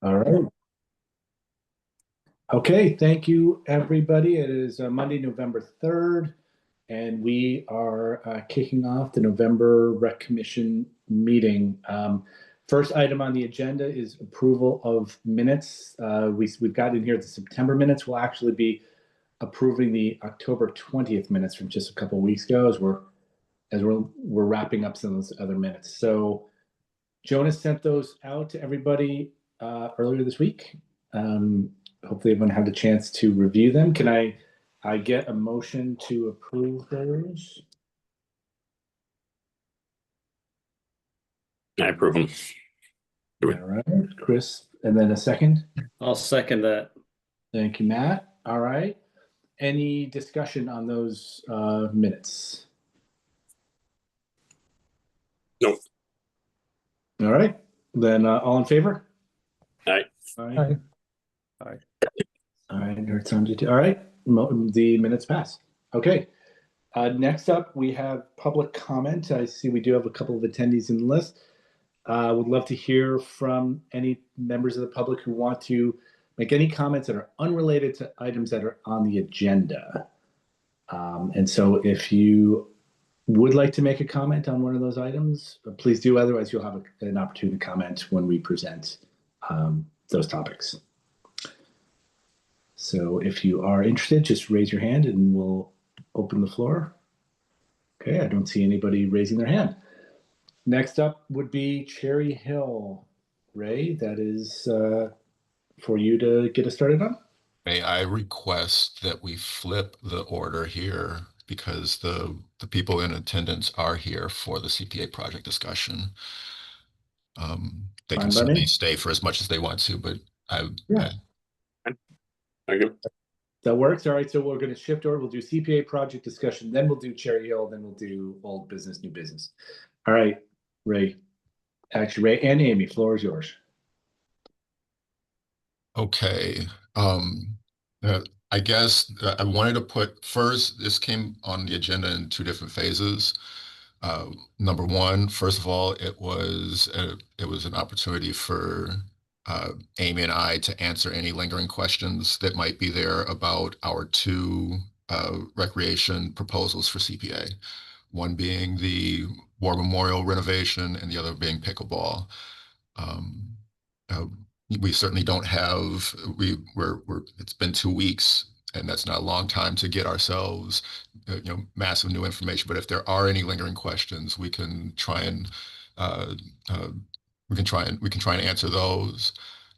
All right. Okay, thank you, everybody. It is Monday, November 3rd, and we are kicking off the November Rec Commission meeting. First item on the agenda is approval of minutes. We've got in here the September minutes. We'll actually be approving the October 20th minutes from just a couple of weeks ago as we're wrapping up some of those other minutes. So Jonas sent those out to everybody earlier this week. Hopefully everyone had the chance to review them. Can I get a motion to approve those? I approve them. All right, Chris, and then a second. I'll second that. Thank you, Matt. All right. Any discussion on those minutes? Nope. All right. Then all in favor? Aye. Aye. Aye. All right. It sounded all right. The minutes pass. Okay. Next up, we have public comment. I see we do have a couple of attendees in the list. Would love to hear from any members of the public who want to make any comments that are unrelated to items that are on the agenda. And so if you would like to make a comment on one of those items, please do. Otherwise, you'll have an opportunity to comment when we present those topics. So if you are interested, just raise your hand and we'll open the floor. Okay, I don't see anybody raising their hand. Next up would be Cherry Hill. Ray, that is for you to get us started on. May I request that we flip the order here because the people in attendance are here for the CPA project discussion. They can certainly stay for as much as they want to, but that works. All right, so we're going to shift order. We'll do CPA project discussion, then we'll do Cherry Hill, then we'll do old business, new business. All right, Ray. Actually, Ray and Amy, floor is yours. Okay. I guess I wanted to put first, this came on the agenda in two different phases. Number one, first of all, it was an opportunity for Amy and I to answer any lingering questions that might be there about our two recreation proposals for CPA. One being the War Memorial renovation and the other being pickleball. We certainly don't have, it's been 2 weeks and that's not a long time to get ourselves, massive new information. But if there are any lingering questions, we can try and answer those.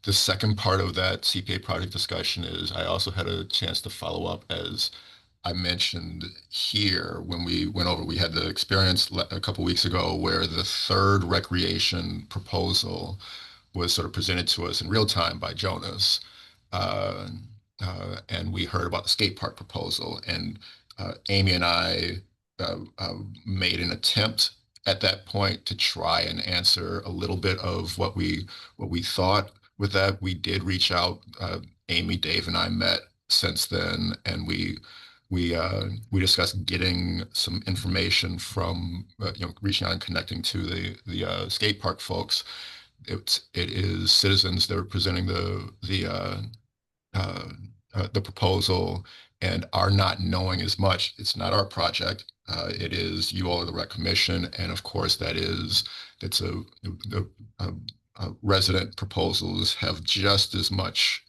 The second part of that CPA project discussion is I also had a chance to follow up, as I mentioned here when we went over. We had the experience a couple weeks ago where the third recreation proposal was sort of presented to us in real time by Jonas. And we heard about the skate park proposal, and Amy and I made an attempt at that point to try and answer a little bit of what we thought with that. We did reach out. Amy, Dave, and I met since then, and we discussed getting some information from reaching out and connecting to the skate park folks. It is citizens that are presenting the proposal and are not knowing as much. It's not our project. It is you all are the Rec Commission, and of course the resident proposals have just as much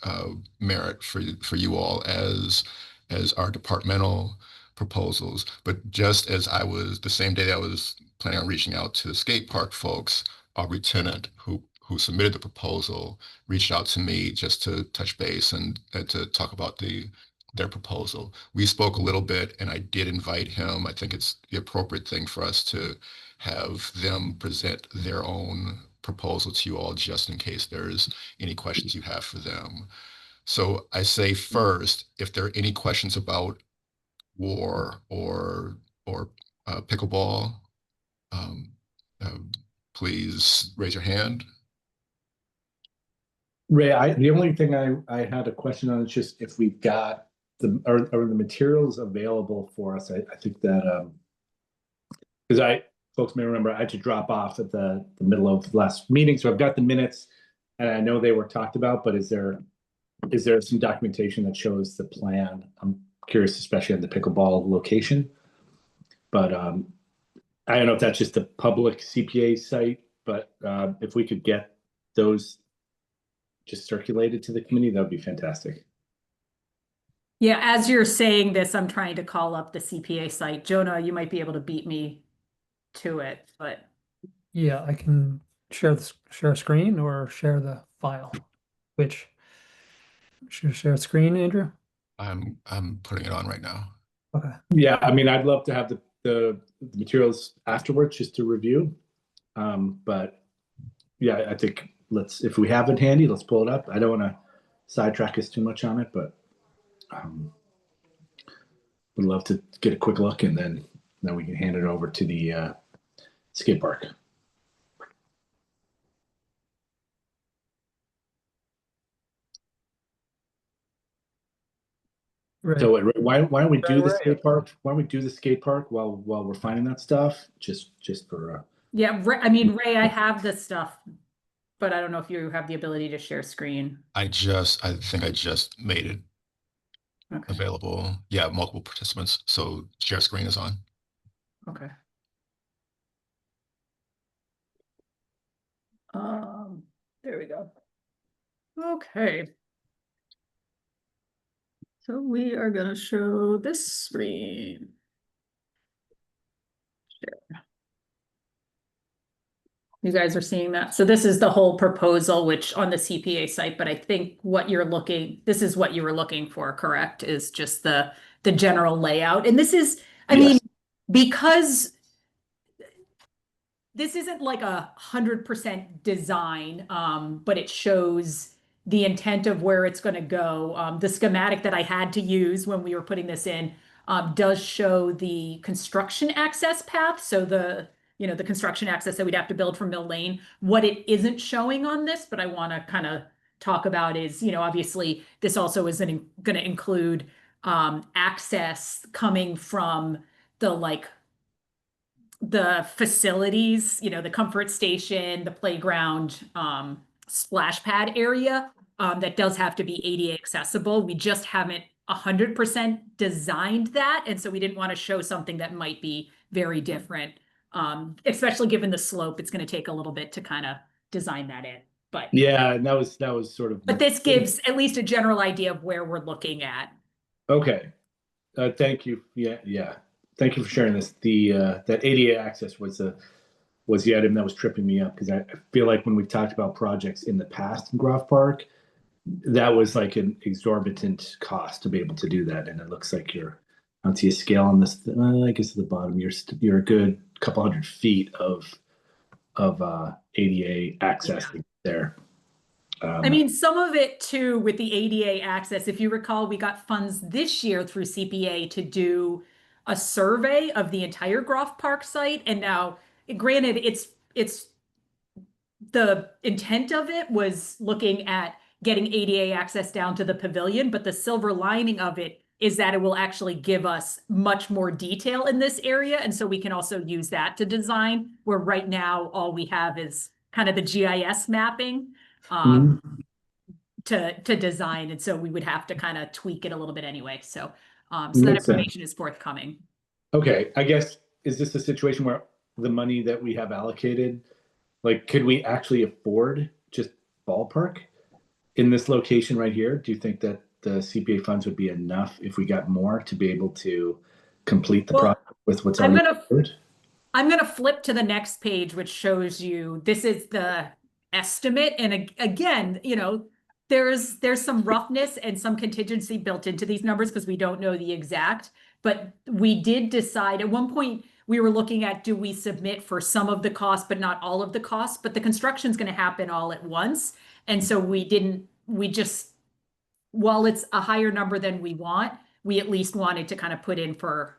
merit for you all as our departmental proposals. But just as the same day I was planning on reaching out to the skate park folks, our tenant who submitted the proposal reached out to me just to touch base and to talk about their proposal. We spoke a little bit, and I did invite him. I think it's the appropriate thing for us to have them present their own proposal to you all, just in case there's any questions you have for them. So I say first, if there are any questions about war or pickleball, please raise your hand. Ray, the only thing I had a question on is just if we've got are the materials available for us. I think that because folks may remember I had to drop off at the middle of the last meeting, so I've got the minutes. And I know they were talked about, but is there some documentation that shows the plan? I'm curious, especially on the pickleball location. But I don't know if that's just a public CPA site, but if we could get those just circulated to the community, that would be fantastic. Yeah, as you're saying this, I'm trying to call up the CPA site. Jonah, you might be able to beat me to it, but Yeah, I can share a screen or share the file. Which should I share a screen, Andrew? I'm putting it on right now. Okay. Yeah, I mean, I'd love to have the materials afterwards just to review. But yeah, I think if we have it handy, let's pull it up. I don't want to sidetrack us too much on it, but would love to get a quick look, and then we can hand it over to the skate park. Right. So why don't we do the Right. skate park? Why don't we do the skate park while we're finding that stuff? Just for yeah, I mean, Ray, I have this stuff, but I don't know if you have the ability to share screen. I think I just made it Okay. available. Yeah, multiple participants. So share screen is on. Okay. There we go. Okay. So we are going to show this screen. Share. You guys are seeing that. So this is the whole proposal, which on the CPA site, but I think this is what you were looking for, correct? Is just the general layout. And this is, I mean, because this isn't like 100% design, but it shows the intent of where it's going to go. The schematic that I had to use when we were putting this in does show the construction access path. So the construction access that we'd have to build from Mill Lane. What it isn't showing on this, but I want to kind of talk about is, obviously this also isn't going to include access coming from the facilities, the comfort station, the playground, splash pad area, that does have to be ADA accessible. We just haven't 100% designed that. And so we didn't want to show something that might be very different. Especially given the slope, it's going to take a little bit to kind of design that in. But yeah, and that was sort of. But this gives at least a general idea of where we're looking at. Okay, thank you. Yeah. Thank you for sharing this. That ADA access was the item that was tripping me up, because I feel like when we've talked about projects in the past in Groff Park, that was like an exorbitant cost to be able to do that. And it looks like I don't see a scale on this. I guess at the bottom, you're a good couple 100 feet of ADA access there. I mean, some of it too with the ADA access, if you recall, we got funds this year through CPA to do a survey of the entire Groff Park site. And now, granted, it's the intent of it was looking at getting ADA access down to the pavilion, but the silver lining of it is that it will actually give us much more detail in this area. And so we can also use that to design, where right now all we have is kind of the GIS mapping to design. And so we would have to kind of tweak it a little bit anyway. So that information is forthcoming. Okay, I guess, is this a situation where the money that we have allocated, like, could we actually afford just ballpark in this location right here? Do you think that the CPA funds would be enough if we got more to be able to complete the project with what's already covered? I'm going to flip to the next page, which shows you, this is the estimate. And again, there's some roughness and some contingency built into these numbers because we don't know the exact, but we did decide at one point we were looking at, do we submit for some of the cost, but not all of the cost, but the construction is going to happen all at once. And so while it's a higher number than we want, we at least wanted to kind of put in for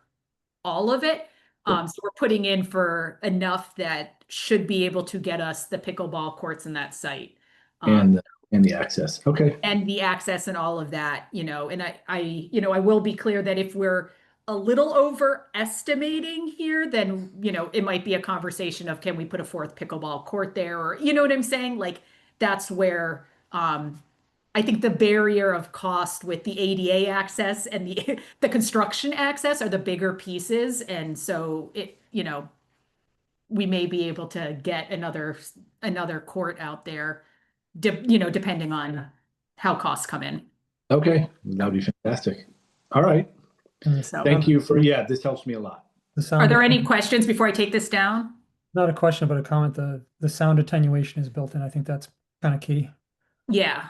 all of it. So we're putting in for enough that should be able to get us the pickleball courts in that site. And the access. Okay. And the access and all of that, and I will be clear that if we're a little overestimating here, then, it might be a conversation of, can we put a fourth pickleball court there? Or, you know what I'm saying? Like, that's where I think the barrier of cost with the ADA access and the the construction access are the bigger pieces. And so it, we may be able to get another court out there, depending on how costs come in. Okay, that'd be fantastic. All right. And So- Thank you for, yeah, this helps me a lot. The Are sound, there any questions before I take this down? not a question, but a comment, the sound attenuation is built in. I think that's kind of key. Yeah.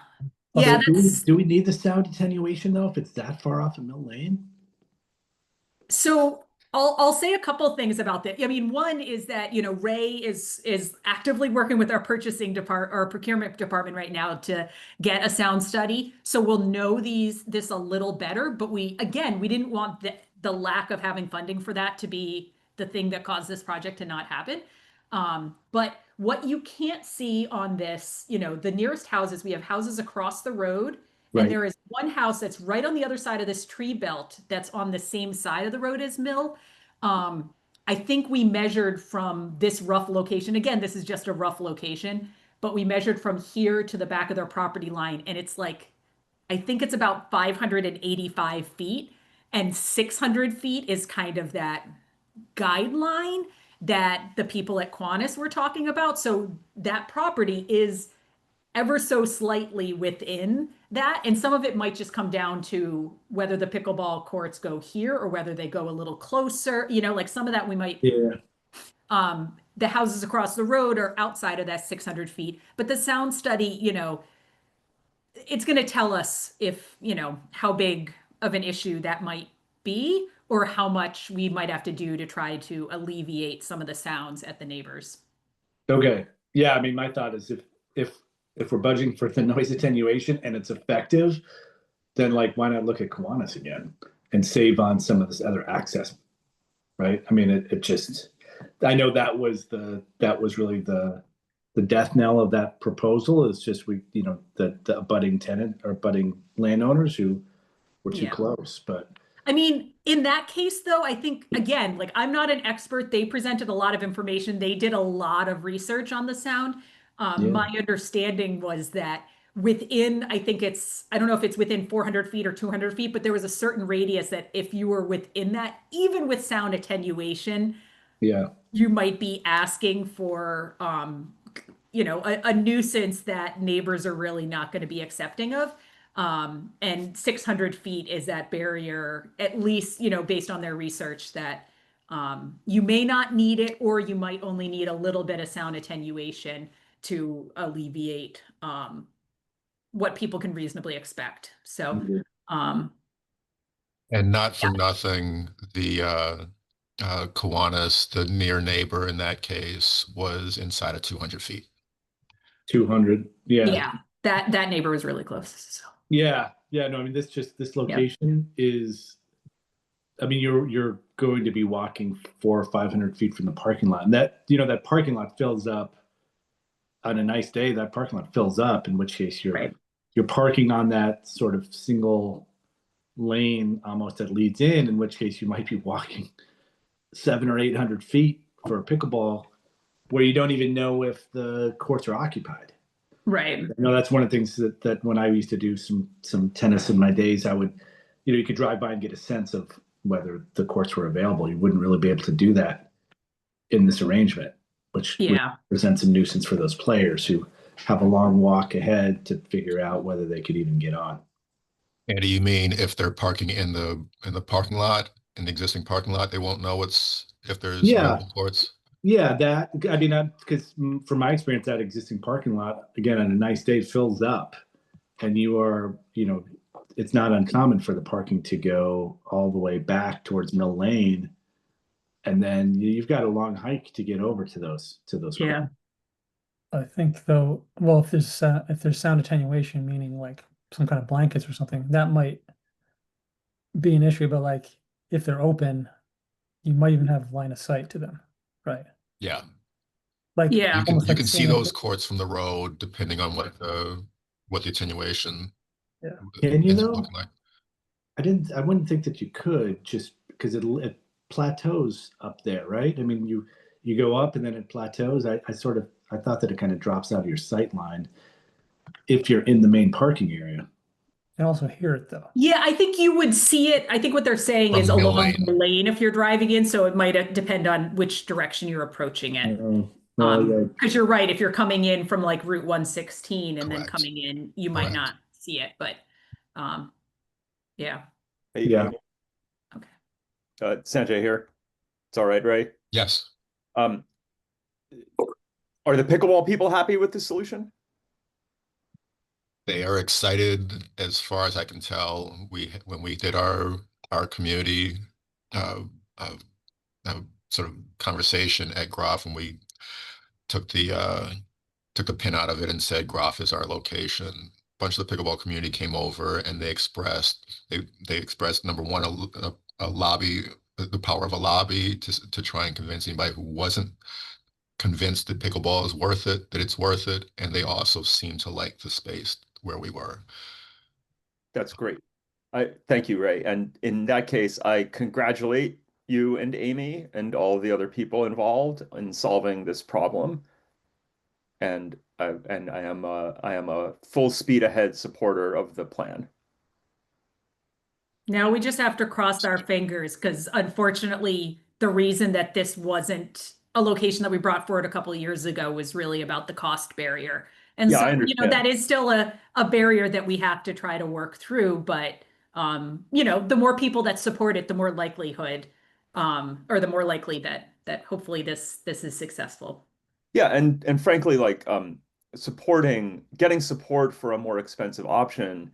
Also, Yeah, Do we need the sound attenuation though, if it's that far off of Mill Lane? so I'll say a couple things about that. I mean, one is that, Ray is actively working with our procurement department right now to get a sound study. So we'll know this a little better, but we didn't want the lack of having funding for that to be the thing that caused this project to not happen. But what you can't see on this, the nearest houses, we have houses across the road. Right. And there is one house that's right on the other side of this tree belt that's on the same side of the road as Mill. I think we measured from this rough location. Again, this is just a rough location, but we measured from here to the back of their property line. And it's like, I think it's about 585 feet, and 600 feet is kind of that guideline that the people at Quantis were talking about. So that property is ever so slightly within that. And some of it might just come down to whether the pickleball courts go here or whether they go a little closer, like some of that we might, Yeah. the houses across the road are outside of that 600 feet, but the sound study, it's going to tell us if, how big of an issue that might be or how much we might have to do to try to alleviate some of the sounds at the neighbors. Okay. Yeah, I mean, my thought is if we're budgeting for the noise attenuation and it's effective, then why not look at Kiwanis again and save on some of this other access, right? I mean, it just, I know that was really the death knell of that proposal is just the abutting tenant or abutting landowners who were too close, but. I mean, in that case, though, I think, again, I'm not an expert. They presented a lot of information. They did a lot of research on the sound. My understanding was that within, I don't know if it's within 400 feet or 200 feet, but there was a certain radius that if you were within that, even with sound attenuation, you might be asking for, a nuisance that neighbors are really not going to be accepting of. And 600 feet is that barrier, at least, based on their research, that you may not need it, or you might only need a little bit of sound attenuation to alleviate what people can reasonably expect. So, and not for nothing, the Kiwanis, the near neighbor in that case, was inside of 200 feet. 200, yeah, that neighbor was really close. So. Yeah, no, I mean, this location is, I mean, you're going to be walking 400 or 500 feet from the parking lot, and that parking lot fills up on a nice day. That parking lot fills up, in which case you're parking on that sort of single lane almost that leads in which case you might be walking 700 or 800 feet for a pickleball where you don't even know if the courts are occupied. Right. That's one of the things that when I used to do some tennis in my days, I would, you could drive by and get a sense of whether the courts were available. You wouldn't really be able to do that in this arrangement, which presents a nuisance for those players who have a long walk ahead to figure out whether they could even get on. And do you mean if they're parking in the parking lot, in the existing parking lot, they won't know if there's mobile courts? Yeah, I mean, because from my experience, that existing parking lot, again, on a nice day, fills up, and you are, it's not uncommon for the parking to go all the way back towards Mill Lane, and then you've got a long hike to get over to those. Yeah. I think though, well, if there's sound attenuation, meaning some kind of blankets or something, that might be an issue. But if they're open, you might even have line of sight to them, right? Yeah. Yeah. You can see those courts from the road depending on what the attenuation Can you is though? looking like. I wouldn't think that you could, just because it plateaus up there, right? I mean, you go up and then it plateaus. I thought that it kind of drops out of your sight line. if you're in the main parking area. And also hear it though. Yeah, I think you would see it. I think what they're saying From is Mill along Lane. the lane if you're driving in, so it might depend on which direction you're approaching it. Yeah. Because you're right, if you're coming in from like Route 116 and then Correct. coming in, you might Correct. not see it, but yeah. Hey, Yeah. Amy. Okay. Sanjay here. It's all right, Ray. Yes. Are the pickleball people happy with the solution? They are excited as far as I can tell. When we did our community uh, uh, sort of conversation at Groff, when we took the pin out of it and said Groff is our location, a bunch of the pickleball community came over and they expressed number one, a lobby, the power of a lobby to try and convince anybody who wasn't convinced that pickleball is worth it, that it's worth it, and they also seem to like the space where we were. That's great. Thank you, Ray. And in that case, I congratulate you and Amy and all the other people involved in solving this problem. And I am a full speed ahead supporter of the plan. Now we just have to cross our fingers because unfortunately, the reason that this wasn't a location that we brought forward a couple of years ago was really about the cost barrier. And Yeah, so, I understand. that is still a barrier that we have to try to work through. But, the more people that support it, the more likelihood, or the more likely that hopefully this is successful. Yeah, and frankly, like getting support for a more expensive option,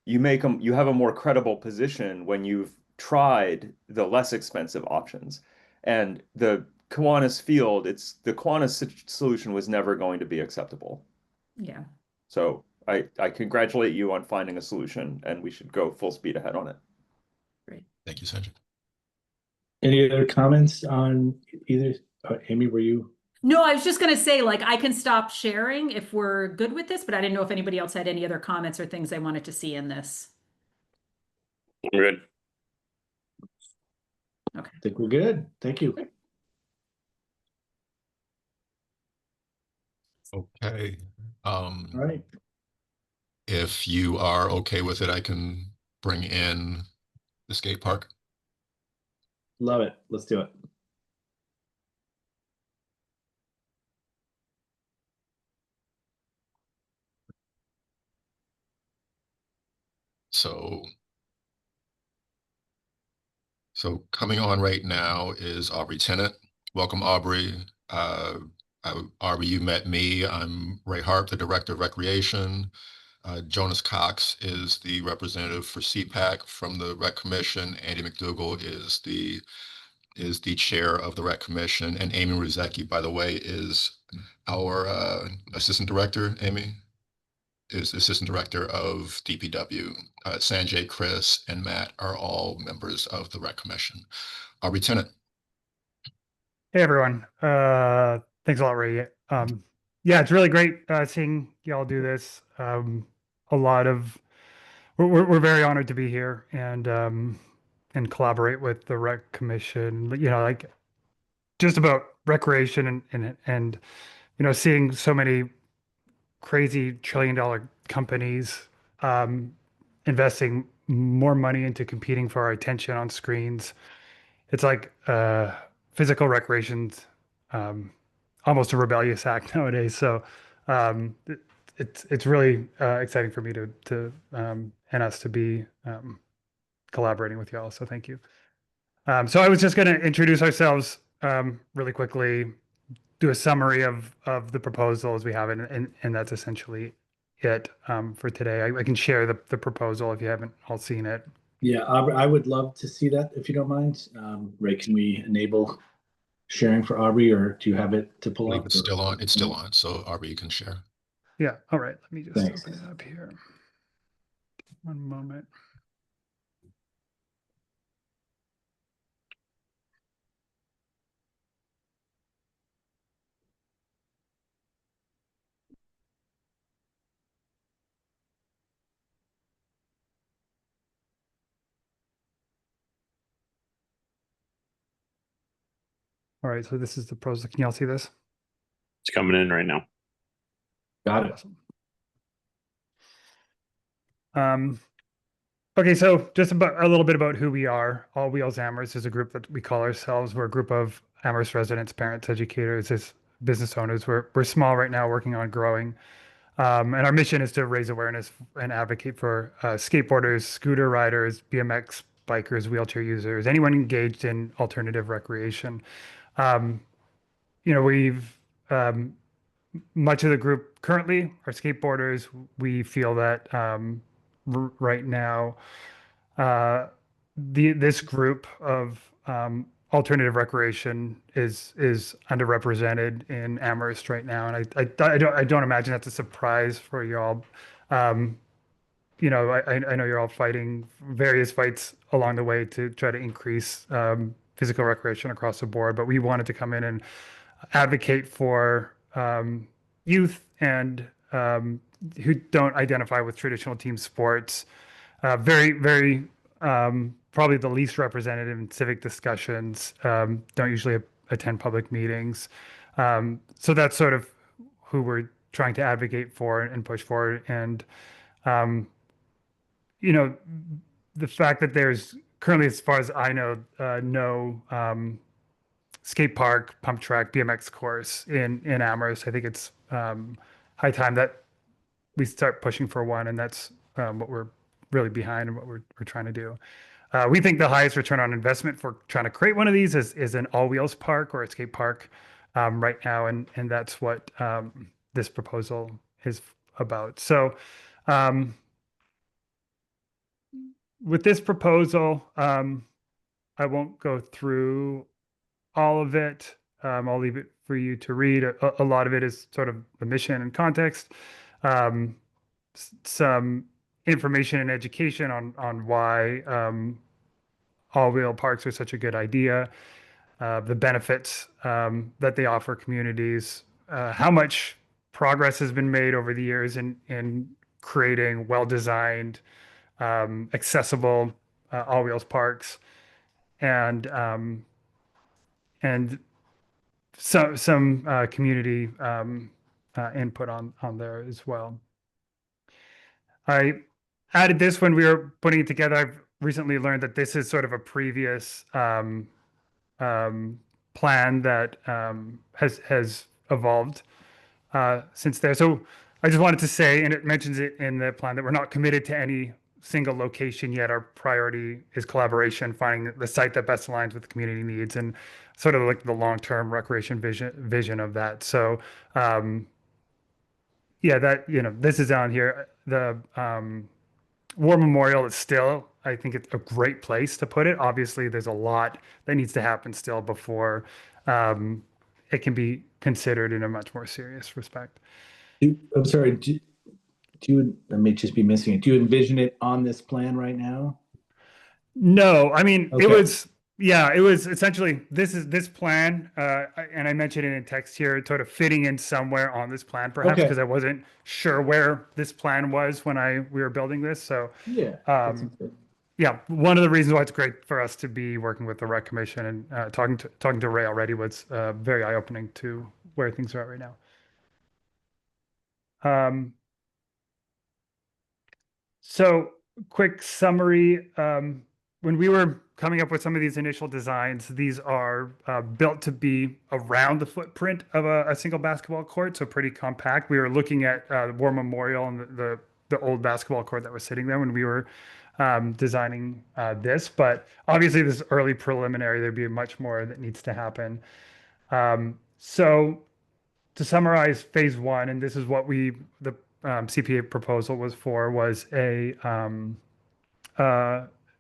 you have a more credible position when you've tried the less expensive options. And the Kiwanis field, the Kiwanis solution was never going to be acceptable. Yeah. So I congratulate you on finding a solution, and we should go full speed ahead on it. Great. Thank you, Sanjay. Any other comments on either? Amy, were you? No, I was just going to say, like, I can stop sharing if we're good with this, but I didn't know if anybody else had any other comments or things they wanted to see in this. I'm good. I think we're good. Thank you. Okay. All right. If you are okay with it, I can bring in the skate park. Love it. Let's do it. So coming on right now is Aubrey Tennant. Welcome, Aubrey. Aubrey, you met me. I'm Ray Harp, the Director of Recreation. Jonas Cox is the representative for CPAC from the Rec Commission. Andy McDougall is the chair of the Rec Commission. And Amy Ruzecki, by the way, is our assistant director. Amy is the assistant director of DPW. Sanjay, Chris, and Matt are all members of the Rec Commission. Aubrey Tennant. Hey everyone. Thanks a lot, Ray. Yeah, it's really great seeing y'all do this. We're very honored to be here and collaborate with the Rec Commission. Like just about recreation and seeing so many crazy $1 trillion companies investing more money into competing for our attention on screens. It's like physical recreation's almost a rebellious act nowadays. So it's really exciting for me to and us to be collaborating with y'all. So thank you. So I was just going to introduce ourselves really quickly, do a summary of the proposals we have, and that's essentially it for today. I can share the proposal if you haven't all seen it. Yeah, Aubrey, I would love to see that if you don't mind. Ray, can we enable sharing for Aubrey, or do you have it to pull up? It's still on. It's still on. So Aubrey, you can share. Yeah. All right. Let me just Thanks. open it up here. One moment. All right. So this is the pros. Can y'all see this? It's coming in right now. Got it. Awesome. Okay, so just about a little bit about who we are. All Wheels Amherst is a group that we call ourselves. We're a group of Amherst residents, parents, educators, as business owners. We're small right now, working on growing. And our mission is to raise awareness and advocate for skateboarders, scooter riders, BMX bikers, wheelchair users, anyone engaged in alternative recreation. Um, we've much of the group currently are skateboarders. We feel that right now, this group of alternative recreation is underrepresented in Amherst right now, and I don't imagine that's a surprise for y'all. Um, I know you're all fighting various fights along the way to try to increase physical recreation across the board, but we wanted to come in and advocate for youth and who don't identify with traditional team sports. Very, very probably the least representative in civic discussions. Don't usually attend public meetings. So that's sort of who we're trying to advocate for and push forward. And um, you know, the fact that there's currently, as far as I know, no skate park, pump track, BMX course in Amherst. I think it's high time that we start pushing for one, and that's what we're really behind and what we're trying to do. We think the highest return on investment for trying to create one of these is an all wheels park or a skate park right now, and that's what this proposal is about. So. With this proposal, I won't go through all of it. I'll leave it for you to read. A lot of it is sort of the mission and context, some information and education on why all-wheel parks are such a good idea, the benefits that they offer communities, how much progress has been made over the years in creating well-designed, accessible all wheels parks, and and some community input on there as well. I added this when we were putting it together. I've recently learned that this is sort of a previous plan that has evolved since there. So I just wanted to say, and it mentions it in the plan, that we're not committed to any single location yet. Our priority is collaboration, finding the site that best aligns with community needs and sort of like the long-term recreation vision of that. So yeah, that, this is on here. The War Memorial is still, I think it's a great place to put it. Obviously, there's a lot that needs to happen still before it can be considered in a much more serious respect. I'm sorry, do you, I may just be missing it. Do you envision it on this plan right now? No, I mean, Okay. it was essentially this plan, and I mentioned it in text here, sort of fitting in somewhere on this plan, perhaps, Okay. because I wasn't sure where this plan was when we were building this. So Yeah. that sounds good. yeah, one of the reasons why it's great for us to be working with the Rec Commission and talking to Ray already was very eye-opening to where things are at right now. So quick summary. When we were coming up with some of these initial designs, these are built to be around the footprint of a single basketball court, so pretty compact. We were looking at the War Memorial and the old basketball court that was sitting there when we were designing this, but obviously this is early preliminary. There'd be much more that needs to happen. So to summarize phase one, and this is what the CPA proposal was a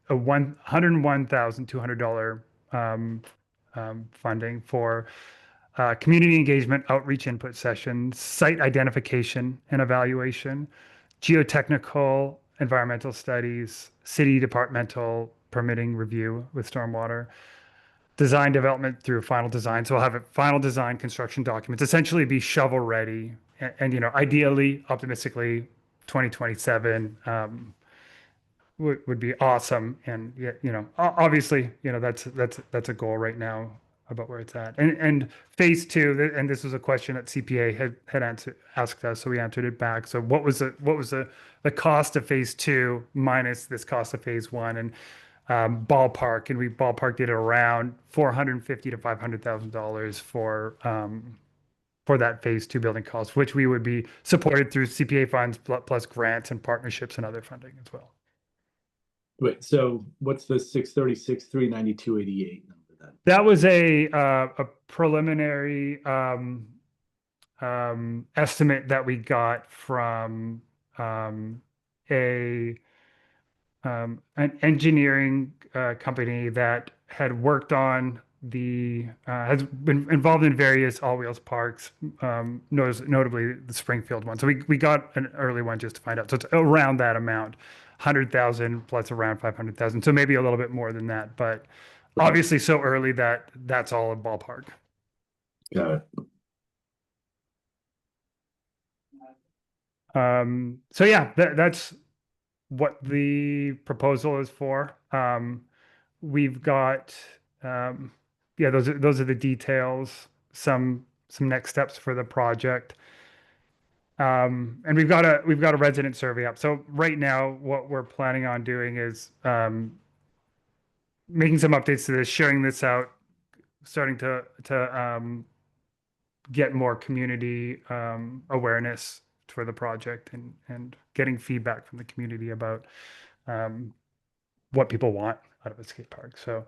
$101,200 funding for community engagement, outreach input sessions, site identification and evaluation, geotechnical environmental studies, city departmental permitting review with stormwater, design development through final design. So we'll have a final design construction documents, essentially be shovel ready, and ideally, optimistically, 2027 would be awesome. And obviously, that's a goal right now. about where it's at. And phase two, and this was a question that CPA had asked us, so we answered it back. So what was the cost of phase two minus this cost of phase one, and ballpark, and we ballparked it around $450,000 to $500,000 for that phase two building cost, which we would be supported through CPA funds plus grants and partnerships and other funding as well. Wait, so what's the 636, 392.88 number then? That was a preliminary estimate that we got from an engineering company that had worked on has been involved in various all wheels parks, notably the Springfield one. So we got an early one just to find out. So it's around that amount, 100,000 plus around 500,000. So maybe a little bit more than that, but obviously so early that that's all a ballpark. Got it. So yeah, that's what the proposal is for. We've got, yeah, those are the details, some next steps for the project. And we've got a resident survey up. So right now, what we're planning on doing is making some updates to this, sharing this out, starting to get more community awareness for the project, and getting feedback from the community about what people want out of a skate park. So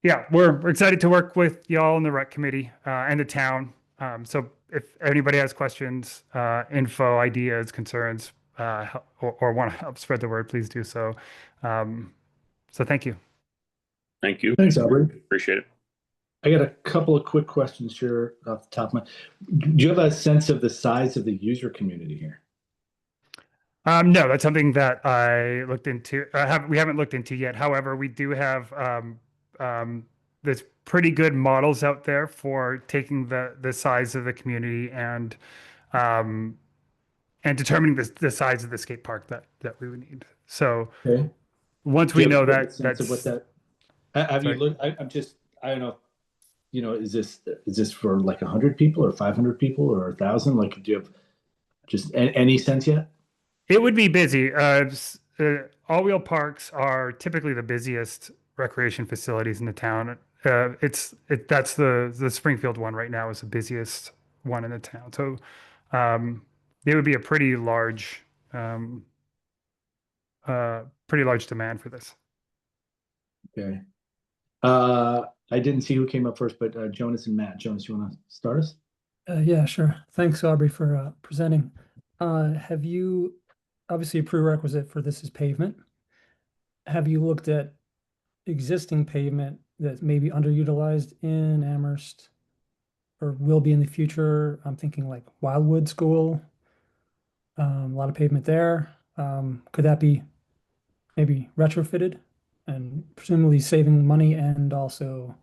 yeah, we're excited to work with y'all in the rec committee and the town. So if anybody has questions, info, ideas, concerns, or want to help spread the word, please do so. So thank you. Thank you. Thanks, Aubrey. Appreciate it. I got a couple of quick questions here off the top of my. Do you have a sense of the size of the user community here? No, that's something that I looked into. We haven't looked into yet. However, we do have there's pretty good models out there for taking the size of the community and determining the size of the skate park that we would need. So Okay. once we know that, sense of what that. Have you looked? I don't know. You know, is this for like 100 people or 500 people or 1,000? Like, do you have just any sense yet? It would be busy. All-wheel parks are typically the busiest recreation facilities in the town. That's the Springfield one right now is the busiest one in the town. So it would be a pretty large demand for this. Okay. I didn't see who came up first, but Jonas and Matt. Jonas, you want to start us? Yeah, sure. Thanks, Aubrey, for presenting. Have you, obviously a prerequisite for this is pavement. Have you looked at existing pavement that's maybe underutilized in Amherst or will be in the future? I'm thinking like Wildwood School, a lot of pavement there. Could that be maybe retrofitted and presumably saving money and also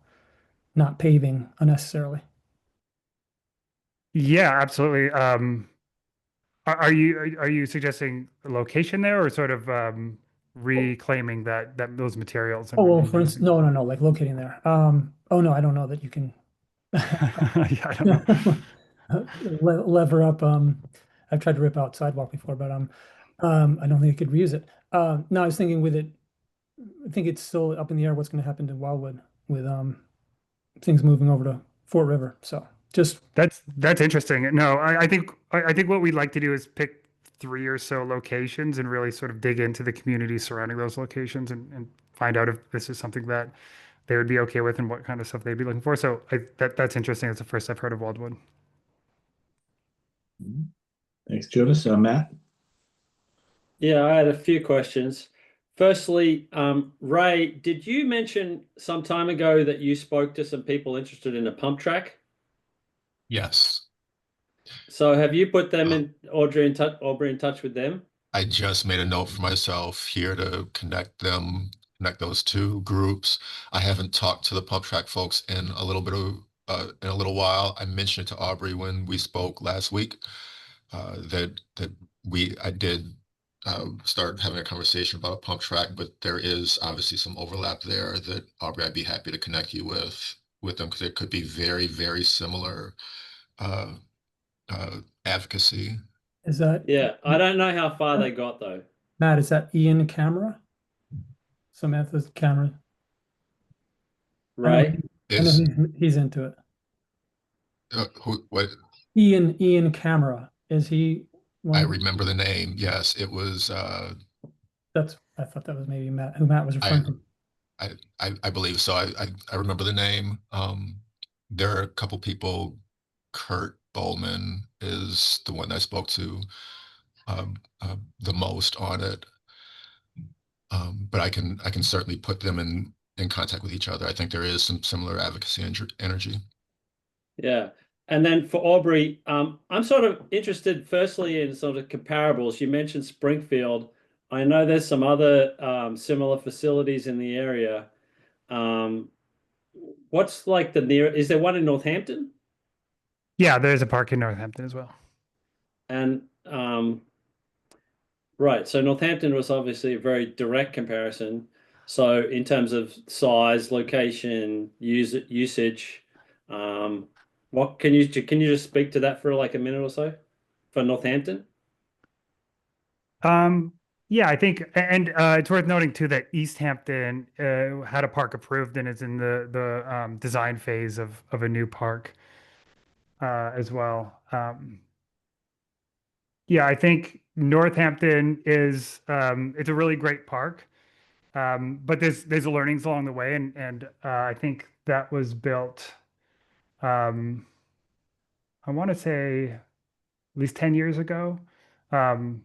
not paving unnecessarily? Yeah, absolutely. Are you suggesting a location there, or sort of reclaiming that those materials? Oh, well, for instance, no, like locating there. Oh no, I don't know that you can. Yeah, I don't know. Lever up. I've tried to rip out sidewalk before, but I don't think I could reuse it. No, I was thinking with it. I think it's still up in the air what's going to happen to Wildwood with things moving over to Fort River. So just that's interesting. No, I think what we'd like to do is pick 3 or so locations and really sort of dig into the community surrounding those locations and find out if this is something that they would be okay with and what kind of stuff they'd be looking for. So that's interesting. It's the first I've heard of Wildwood. Thanks, Jonas. Matt? Yeah, I had a few questions. Firstly, Ray, did you mention some time ago that you spoke to some people interested in a pump track? Yes. So have you put them in, Aubrey in touch with them? I just made a note for myself here to connect those two groups. I haven't talked to the pump track folks in a little while. I mentioned it to Aubrey when we spoke last week, that I did start having a conversation about a pump track, but there is obviously some overlap there that Aubrey, I'd be happy to connect you with with them because it could be very, very similar uh, advocacy. Is that Yeah, I don't know how far they got though. Matt? Is that Ian Camera? Samantha's camera. I know. Ray? I know Is he's into it. what Ian Camera. Is he I one? remember the name. Yes, it was. I thought that was maybe Matt, who Matt was I, referring to. I believe so. I remember the name. There are a couple people. Kurt Bowman is the one I spoke to the most on it. But I can certainly put them in contact with each other. I think there is some similar advocacy energy. Yeah. And then for Aubrey, I'm sort of interested firstly in sort of comparables. You mentioned Springfield. I know there's some other similar facilities in the area. What's like the near, is there one in Northampton? Yeah, there's a park in Northampton as well. And right, so Northampton was obviously a very direct comparison. So in terms of size, location, usage, what can you just speak to that for like a minute or so for Northampton? Yeah, I think, and it's worth noting too that East Hampton had a park approved and is in the design phase of a new park as well. Yeah, I think Northampton is it's a really great park, but there's learnings along the way, and I think that was built. Um, I want to say at least 10 years ago. Um,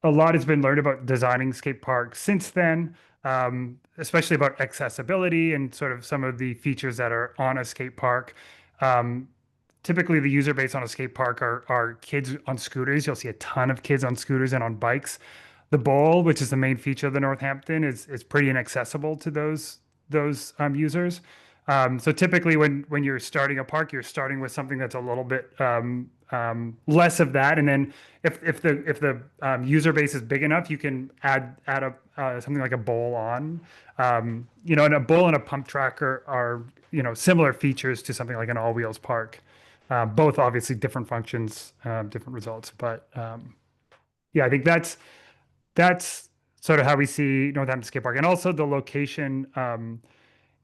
a lot has been learned about designing skate parks since then, especially about accessibility and sort of some of the features that are on a skate park. Um, Typically, the user base on a skate park are kids on scooters. You'll see a ton of kids on scooters and on bikes. The bowl, which is the main feature of the Northampton, is pretty inaccessible to those users. So typically, when you're starting a park, you're starting with something that's a little bit less of that, and then if the user base is big enough, you can add something like a bowl on. And a bowl and a pump track are similar features to something like an all wheels park. Both obviously different functions, different results, but yeah, I think that's sort of how we see Northampton Skate Park, and also the location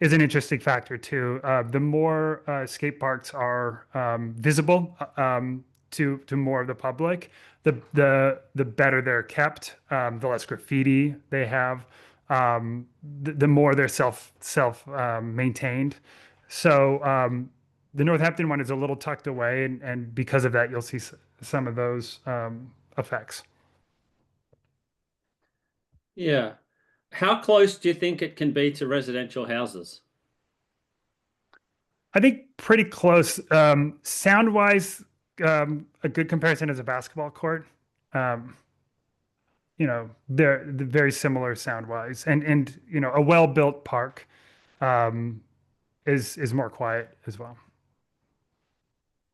is an interesting factor too. The more skate parks are visible to more of the public, the better they're kept, the less graffiti they have, the more they're self maintained. So the Northampton one is a little tucked away, and because of that, you'll see some of those effects. Yeah. How close do you think it can be to residential houses? I think pretty close. Sound wise, a good comparison is a basketball court. Um, they're very similar sound wise, and a well built park is more quiet as well.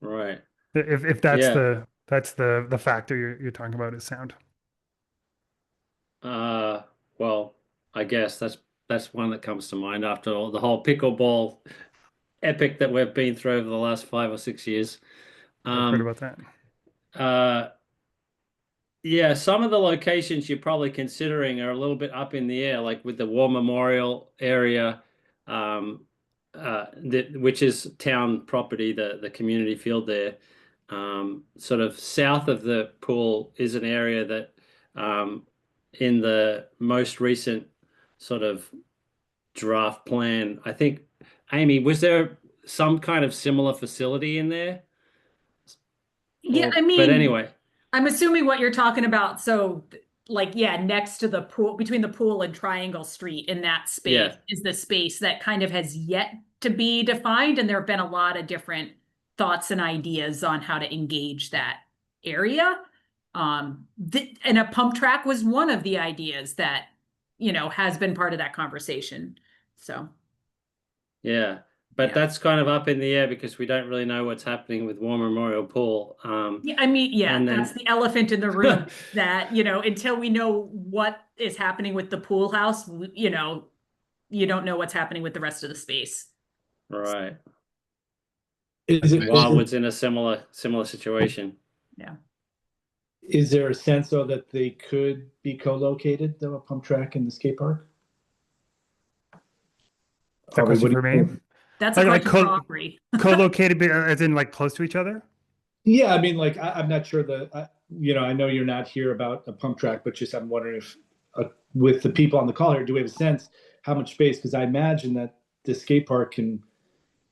Right. If that's Yeah. the factor you're talking about is sound. Well, I guess that's one that comes to mind after all the whole pickleball epic that we've been through over the last 5 or 6 years. I've heard about that. Uh, yeah, some of the locations you're probably considering are a little bit up in the air, like with the War Memorial area, which is town property, the community field there. Sort of south of the pool is an area that, in the most recent sort of draft plan, I think, Amy, was there some kind of similar facility in there? Yeah, I But mean, anyway. I'm assuming what you're talking about. So, like, yeah, next to the pool, between the pool and Triangle Street, in that space Yeah. is the space that kind of has yet to be defined. And there have been a lot of different thoughts and ideas on how to engage that area. And a pump track was one of the ideas that, has been part of that conversation. So, Yeah, but Yeah. that's kind of up in the air because we don't really know what's happening with War Memorial Pool. yeah, I mean, yeah, And then- that's the elephant in the room that, until we know what is happening with the pool house, you don't know what's happening with the rest of the space. Right. Is Wildwood's in a similar situation. is there a sense though that they could be co-located, though, a pump track and the skate park? Is that a question for me? That's a Like question for Aubrey. Co-located, as in like close to each other? Yeah, I mean, like I'm not sure I know you're not here about a pump track, but just I'm wondering if with the people on the call here, do we have a sense how much space? Because I imagine that the skate park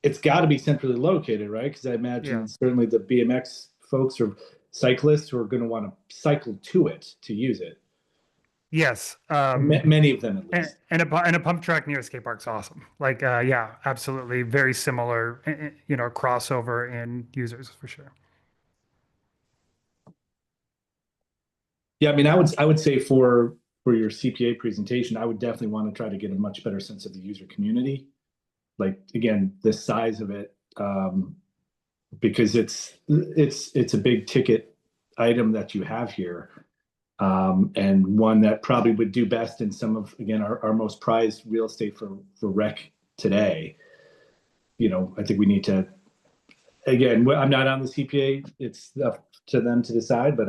it's got to be centrally located, right? Because I imagine certainly the BMX folks or cyclists who are going to want to cycle to it to use it. Yes. Many of them, at least. And a pump track near a skate park's awesome. Like, yeah, absolutely. Very similar, crossover in users for sure. Yeah, I mean, I would say for your CPA presentation, I would definitely want to try to get a much better sense of the user community. Like, again, the size of it, because it's a big ticket item that you have here, and one that probably would do best in some of, again, our most prized real estate for rec today. I think we need to, again, I'm not on the CPA, it's up to them to decide, but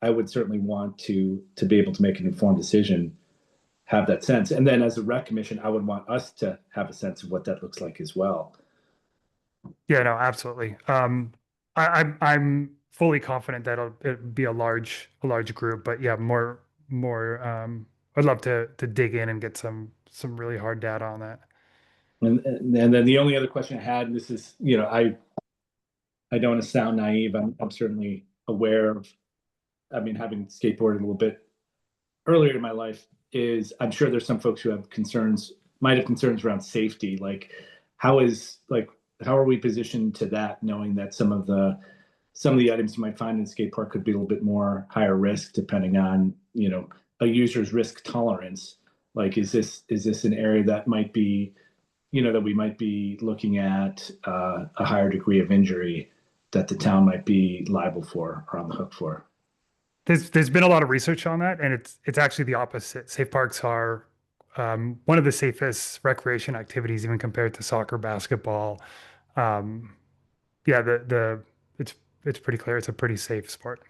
I would certainly want to be able to make an informed decision, have that sense. And then as a rec commission, I would want us to have a sense of what that looks like as well. Yeah, no, absolutely. I'm fully confident that it'll be a large group, but yeah, more. I'd love to dig in and get some really hard data on that. And then the only other question I had, and this is, I don't want to sound naive. I'm certainly aware of, having skateboarded a little bit earlier in my life, is I'm sure there's some folks who might have concerns around safety. Like, how are we positioned to that, knowing that some of the items you might find in a skate park could be a little bit more higher risk depending on, a user's risk tolerance. Like, is this an area that might be, that we might be looking at a higher degree of injury that the town might be liable for or on the hook for? There's been a lot of research on that, and it's actually the opposite. Safe parks are one of the safest recreation activities, even compared to soccer, basketball. Yeah, it's pretty clear it's a pretty safe sport.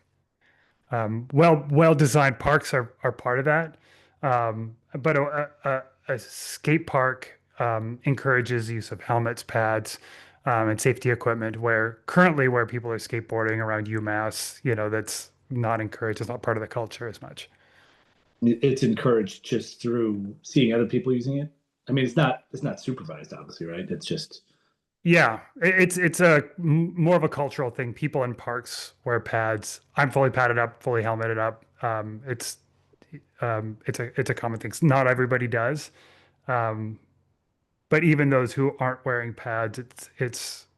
Well designed parks are part of that, but a skate park encourages the use of helmets, pads, and safety equipment. Where people are skateboarding around UMass, that's not encouraged. It's not part of the culture as much. It's encouraged just through seeing other people using it. I mean, it's not supervised, obviously, right? It's just, yeah, it's more of a cultural thing. People in parks wear pads. I'm fully padded up, fully helmeted up. It's a common thing. Not everybody does, but even those who aren't wearing pads, it's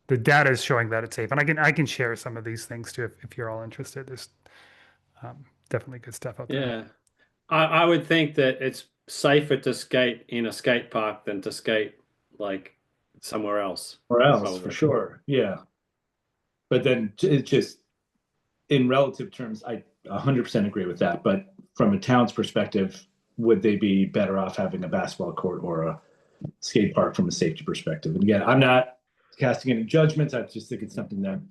the data is showing that it's safe. And I can share some of these things too if you're all interested. There's definitely good stuff out there. Yeah. I would think that it's safer to skate in a skate park than to skate like somewhere else. or else, Probably. for sure. Yeah. But then it's just, in relative terms, I 100% agree with that. But from a town's perspective, would they be better off having a basketball court or a skate park from a safety perspective? And again, I'm not casting any judgments. I just think it's something that,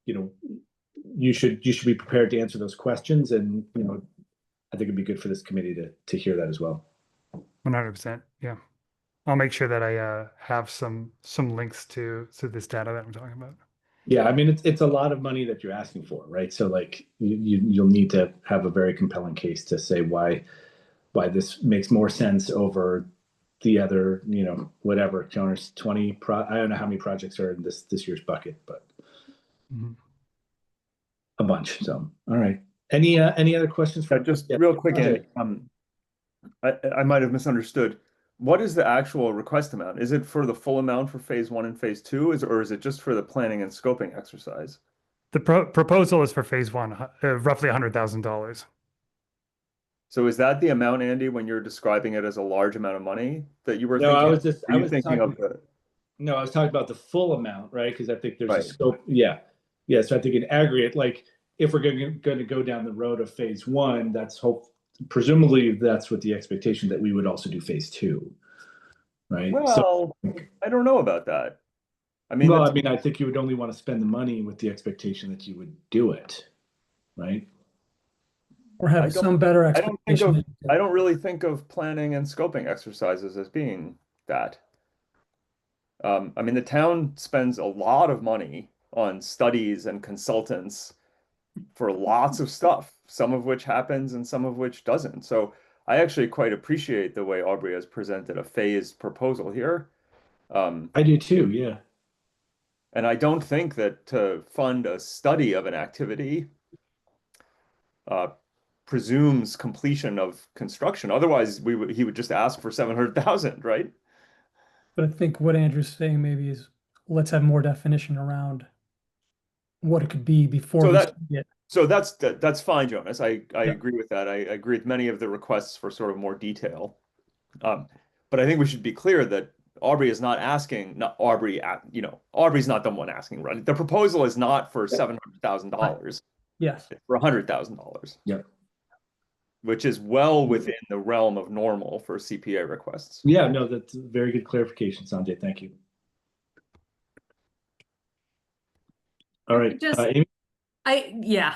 you should be prepared to answer those questions. And, I think it'd be good for this committee to hear that as well. 100%. Yeah. I'll make sure that I have some links to this data that I'm talking about. Yeah, I mean, it's a lot of money that you're asking for, right? So like you'll need to have a very compelling case to say why this makes more sense over the other, whatever, Jonas, 20 I don't know how many projects are in this year's bucket, but a bunch. So, all right. Any other questions for just real quick, Andy? I might have misunderstood. What is the actual request amount? Is it for the full amount for phase 1 and phase 2, or is it just for the planning and scoping exercise? The proposal is for phase 1, roughly $100,000. So is that the amount, Andy, when you're describing it as a large amount of money that you were thinking? I was thinking of the... No, I was talking about the full amount, right? Because I think there's Right. a scope. Yeah. So I think in aggregate, like if we're going to go down the road of phase 1, presumably that's what the expectation that we would also do phase 2. right? Well, I don't know about that. I mean, Well, I mean, I think you would only want to spend the money with the expectation that you would do it, right? Or have some better I don't think of, expectation. I don't really think of planning and scoping exercises as being that. I mean, the town spends a lot of money on studies and consultants for lots of stuff, some of which happens and some of which doesn't. So I actually quite appreciate the way Aubrey has presented a phased proposal here. I do too, yeah. And I don't think that to fund a study of an activity uh, presumes completion of construction. Otherwise, he would just ask for 700,000, right? But I think what Andrew's saying maybe is let's have more definition around what it could be before So we that see it. so that's fine, Jonas. I Yeah. agree with that. I agree with many of the requests for sort of more detail. But I think we should be clear that Aubrey is not asking, not Aubrey, Aubrey's not the one asking, right? The proposal is not for $700,000. Yes. It's for $100,000. Yep. Which is well within the realm of normal for CPA requests. Yeah, no, that's a very good clarification, Sanjay. Thank you. All right, Amy? Yeah,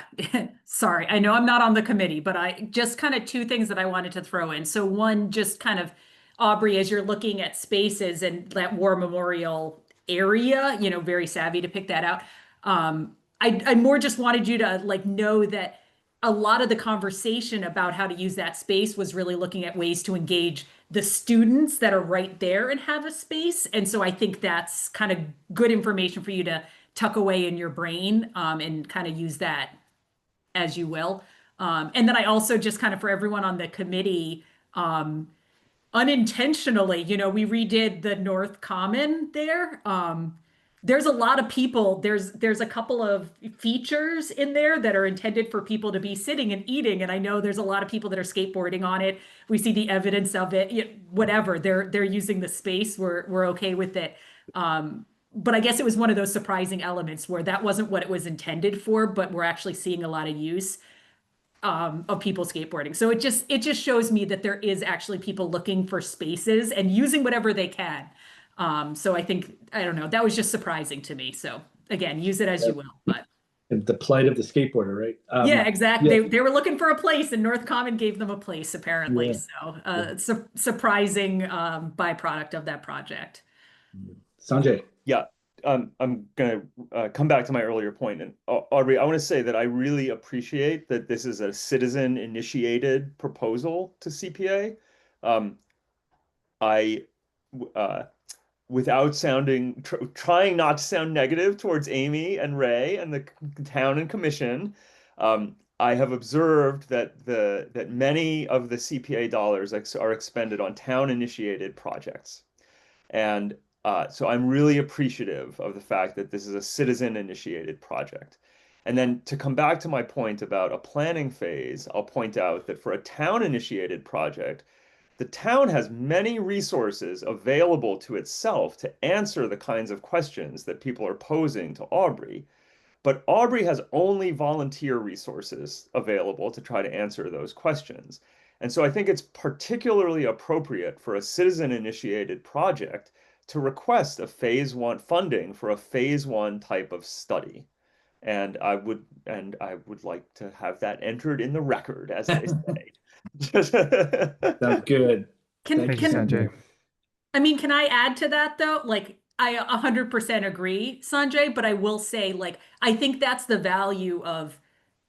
sorry. I know I'm not on the committee, but I just kind of two things that I wanted to throw in. So one, just kind of Aubrey, as you're looking at spaces and that war memorial area, very savvy to pick that out. I more just wanted you to like know that a lot of the conversation about how to use that space was really looking at ways to engage the students that are right there and have a space. And so I think that's kind of good information for you to tuck away in your brain and kind of use that as you will. And then I also just kind of for everyone on the committee, unintentionally, we redid the North Common there. There's a lot of people, there's a couple of features in there that are intended for people to be sitting and eating. And I know there's a lot of people that are skateboarding on it. We see the evidence of it, whatever, they're using the space. We're okay with it. But I guess it was one of those surprising elements where that wasn't what it was intended for, but we're actually seeing a lot of use of people skateboarding. So it just shows me that there is actually people looking for spaces and using whatever they can. So I think, I don't know, that was just surprising to me. So again, use it as you will, but. The plight of the skateboarder, right? Yeah, exactly. Yeah. They were looking for a place and North Common gave them a place apparently. Yeah. So it's a surprising byproduct of that project. Sanjay. Yeah, I'm gonna come back to my earlier point. And Aubrey, I want to say that I really appreciate that this is a citizen-initiated proposal to CPA. Without sounding, trying not to sound negative towards Amy and Ray and the town and commission, I have observed that many of the CPA dollars are expended on town-initiated projects. And so I'm really appreciative of the fact that this is a citizen-initiated project. And then to come back to my point about a planning phase, I'll point out that for a town-initiated project, the town has many resources available to itself to answer the kinds of questions that people are posing to Aubrey. But Aubrey has only volunteer resources available to try to answer those questions. And so I think it's particularly appropriate for a citizen-initiated project to request a phase one funding for a phase one type of study. And I would like to have that entered in the record, as they say. Sounds good. Thank you, Sanjay. I mean, can I add to that though? Like, I 100% agree, Sanjay, but I will say, like, I think that's the value of,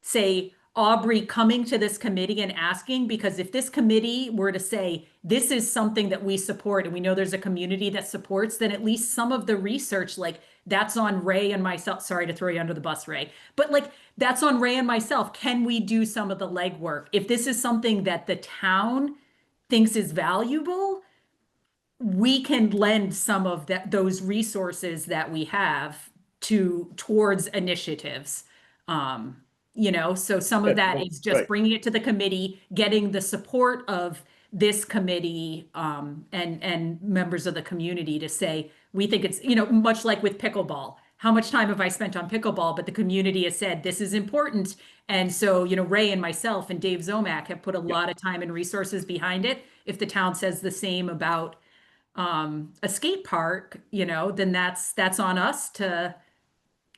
say, Aubrey coming to this committee and asking, because if this committee were to say, this is something that we support and we know there's a community that supports, then at least some of the research, like that's on Ray and myself. Sorry to throw you under the bus, Ray, but like that's on Ray and myself. Can we do some of the legwork? If this is something that the town thinks is valuable, we can lend some of those resources that we have towards initiatives. So some of that is just bringing it to the committee, getting the support of this committee and members of the community to say, we think it's, much like with pickleball. How much time have I spent on pickleball? But the community has said this is important. And so, Ray and myself and Dave Zomack have put a lot of time and resources behind it. If the town says the same about a skate park, then that's on us to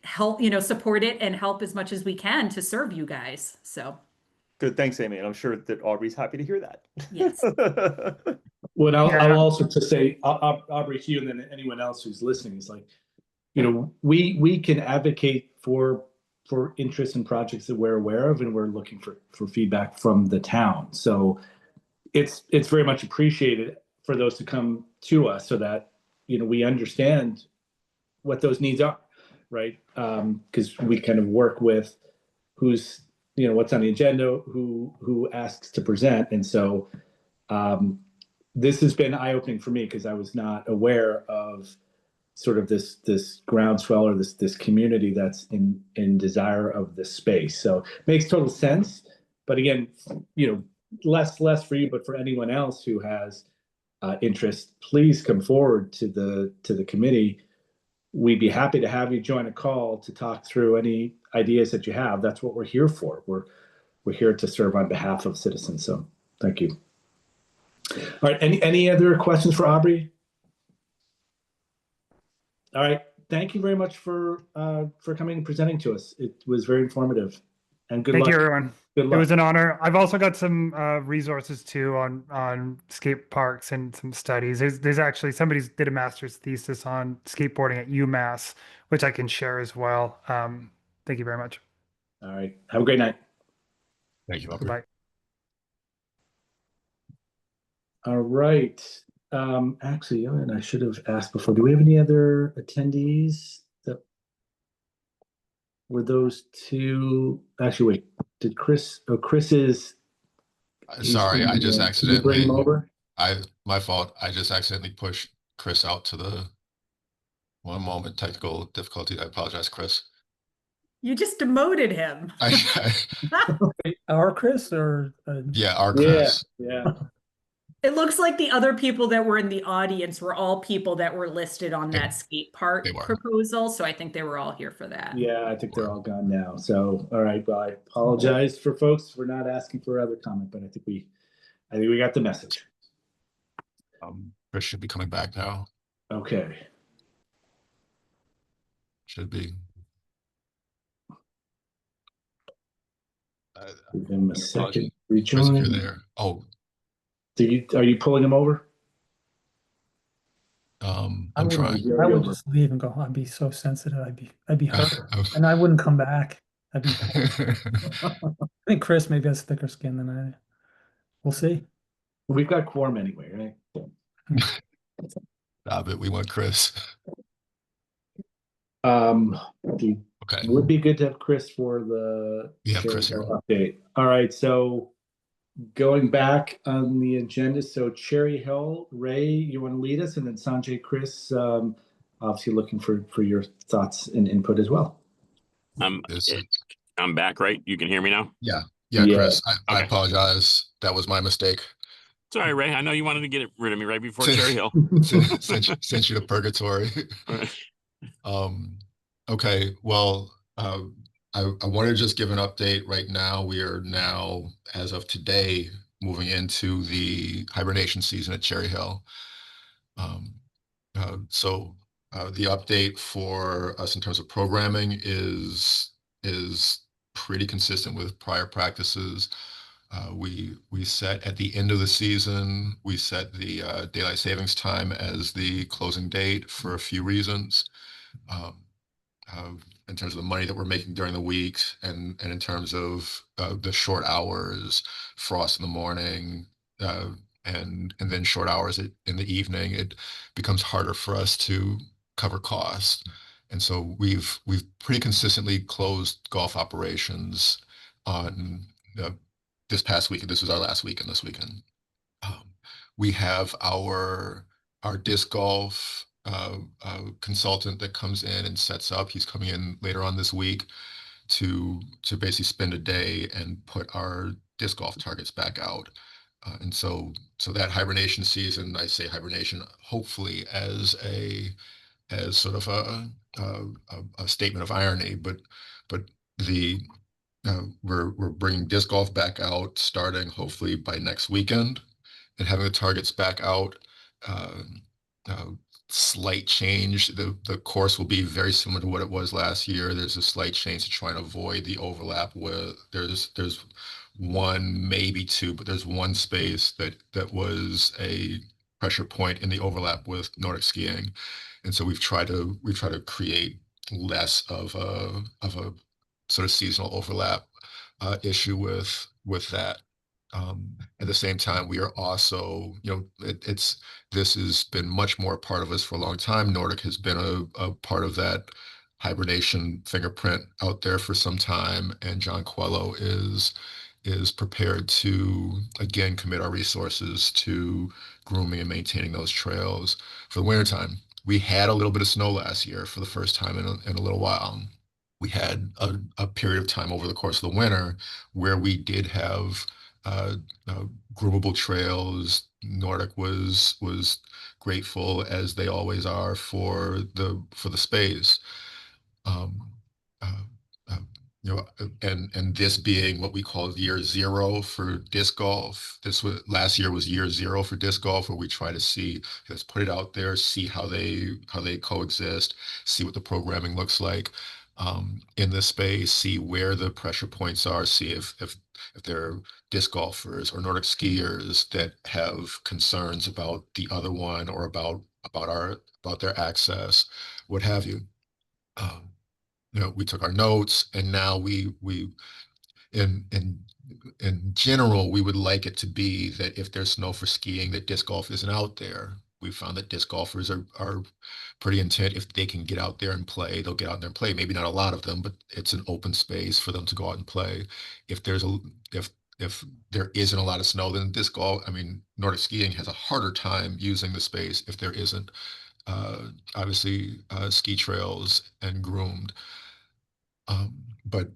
help, support it and help as much as we can to serve you guys. So, Good. Thanks, Amy. And I'm sure that Aubrey's happy to hear that. yes. Well, I'll Yeah. also just say, Aubrey, to you, and then anyone else who's listening, is like, we can advocate for interests and projects that we're aware of, and we're looking for feedback from the town. So it's very much appreciated for those to come to us so that, we understand what those needs are, right? Because we kind of work with who's, what's on the agenda, who asks to present. And so this has been eye-opening for me because I was not aware of sort of this groundswell or this community that's in desire of this space. So it makes total sense. But again, less for you, but for anyone else who has interest, please come forward to the committee. We'd be happy to have you join a call to talk through any ideas that you have. That's what we're here for. We're here to serve on behalf of citizens. So thank you. All right. Any other questions for Aubrey? All right. Thank you very much for coming and presenting to us. It was very informative, and good luck. Thank you, everyone. Good It luck. was an honor. I've also got some resources too on skate parks and some studies. There's actually somebody did a master's thesis on skateboarding at UMass, which I can share as well. Thank you very much. All right. Have a great night. Thank you, Aubrey. Goodbye. All right. Actually, and I should have asked before, do we have any other attendees that were those two? Actually, wait, did Chris, Chris is. Sorry, I just Can you bring him accidentally, over? my fault. I just accidentally pushed Chris out to the, one moment, technical difficulty. I apologize, Chris. You just demoted him. Our Chris or Yeah, our Yeah, Chris. yeah. It looks like the other people that were in the audience were all people that were listed on that skate park they were. proposal. So I think they were all here for that. Yeah, I think they're all gone now. So, all right. Well, I apologize for folks for not asking for other comment, but I think we got the message. Chris should be coming back now. Okay. Should be. Give him a second. Chris, if Rejoin. you're there. Oh, Are you pulling him over? I'm trying. I would just leave and go. I'd be so sensitive. I'd be hurt, and I wouldn't come back. I think Chris maybe has thicker skin than I. We'll see. We've got quorum anyway, right? Stop it. We want Chris. Okay. Would be good to have Chris for the Chris here. update. All right. So going back on the agenda, so Cherry Hill, Ray, you want to lead us, and then Sanjay, Chris, obviously looking for your thoughts and input as well. I'm back, right? You can hear me now? Yeah, Chris. I apologize. That was my mistake. Sorry, Ray. I know you wanted to get rid of me right before Cherry Hill. Sent you to purgatory. Okay. Well, I want to just give an update right now. We are now, as of today, moving into the hibernation season at Cherry Hill. So the update for us in terms of programming is pretty consistent with prior practices. We set at the end of the season, we set the daylight savings time as the closing date for a few reasons. In terms of the money that we're making during the week, and in terms of the short hours, frost in the morning, and then short hours in the evening, it becomes harder for us to cover costs. And so we've pretty consistently closed golf operations on this past weekend. This was our last weekend this weekend. We have our disc golf consultant that comes in and sets up. He's coming in later on this week to basically spend a day and put our disc golf targets back out. And so that hibernation season, I say hibernation, hopefully as sort of a statement of irony, but we're bringing disc golf back out starting hopefully by next weekend, and having the targets back out slight change. The course will be very similar to what it was last year. There's a slight change to try and avoid the overlap with there's one, maybe two, but there's one space that was a pressure point in the overlap with Nordic skiing. And so we've tried to create less of a sort of seasonal overlap issue with that. At the same time, we are also, this has been much more a part of us for a long time. Nordic has been a part of that hibernation fingerprint out there for some time, and John Coelho is prepared to again commit our resources to grooming and maintaining those trails for the wintertime. We had a little bit of snow last year for the first time in a little while. We had a period of time over the course of the winter where we did have uh, groomable trails. Nordic was grateful, as they always are, for the space. Um, uh, uh, and this being what we call year zero for disc golf. Last year was year zero for disc golf, where we try to see, let's put it out there, see how they coexist, see what the programming looks like in this space, see where the pressure points are, see if there are disc golfers or Nordic skiers that have concerns about the other one or about their access, what have you. Um, we took our notes, and now we in general, we would like it to be that if there's snow for skiing, that disc golf isn't out there. We found that disc golfers are pretty intent. If they can get out there and play, they'll get out there and play. Maybe not a lot of them, but it's an open space for them to go out and play. If there's a if there isn't a lot of snow, then disc golf, I mean, Nordic skiing has a harder time using the space if there isn't obviously ski trails and groomed. But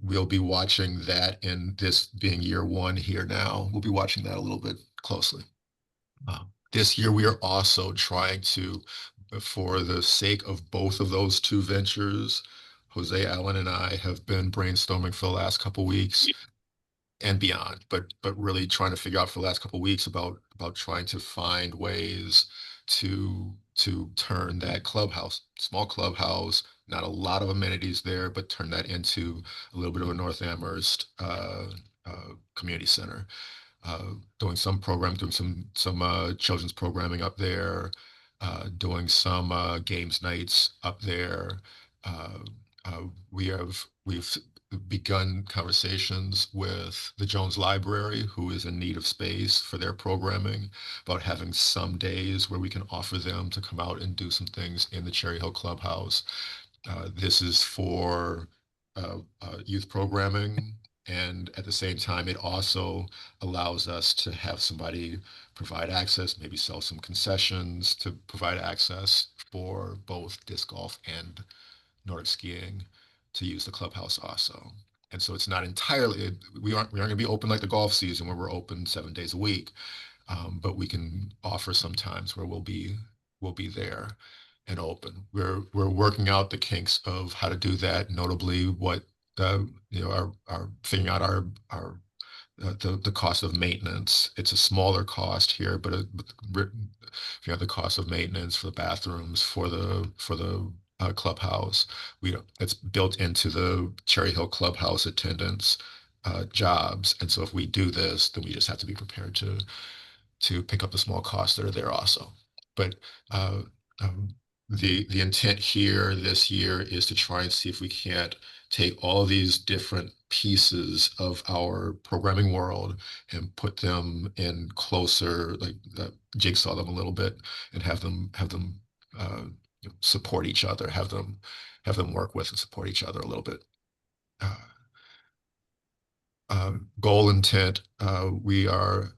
we'll be watching that, in this being year one here now. We'll be watching that a little bit closely. This year, we are also trying to, for the sake of both of those two ventures, Jose Allen and I have been brainstorming for the last couple weeks and beyond, but really trying to figure out for the last couple of weeks about trying to find ways to turn that clubhouse, small clubhouse, not a lot of amenities there, but turn that into a little bit of a North Amherst community center. Doing some program, doing some children's programming up there, doing some games nights up there. Uh, we've begun conversations with the Jones Library, who is in need of space for their programming, about having some days where we can offer them to come out and do some things in the Cherry Hill Clubhouse. This is for youth programming, and at the same time, it also allows us to have somebody provide access, maybe sell some concessions to provide access for both disc golf and Nordic skiing to use the clubhouse also. And so it's not entirely, we aren't going to be open like the golf season where we're open 7 days a week, but we can offer some times where we'll be there and open. We're working out the kinks of how to do that. Notably, what our figuring out our the cost of maintenance. It's a smaller cost here, but if you have the cost of maintenance for the bathrooms, for the clubhouse, it's built into the Cherry Hill Clubhouse attendance jobs. And so if we do this, then we just have to be prepared to pick up the small costs that are there also. But uh, um, the intent here this year is to try and see if we can't take all of these different pieces of our programming world and put them in closer, like jigsaw them a little bit, and have them support each other, have them work with and support each other a little bit. Uh, Goal intent, we are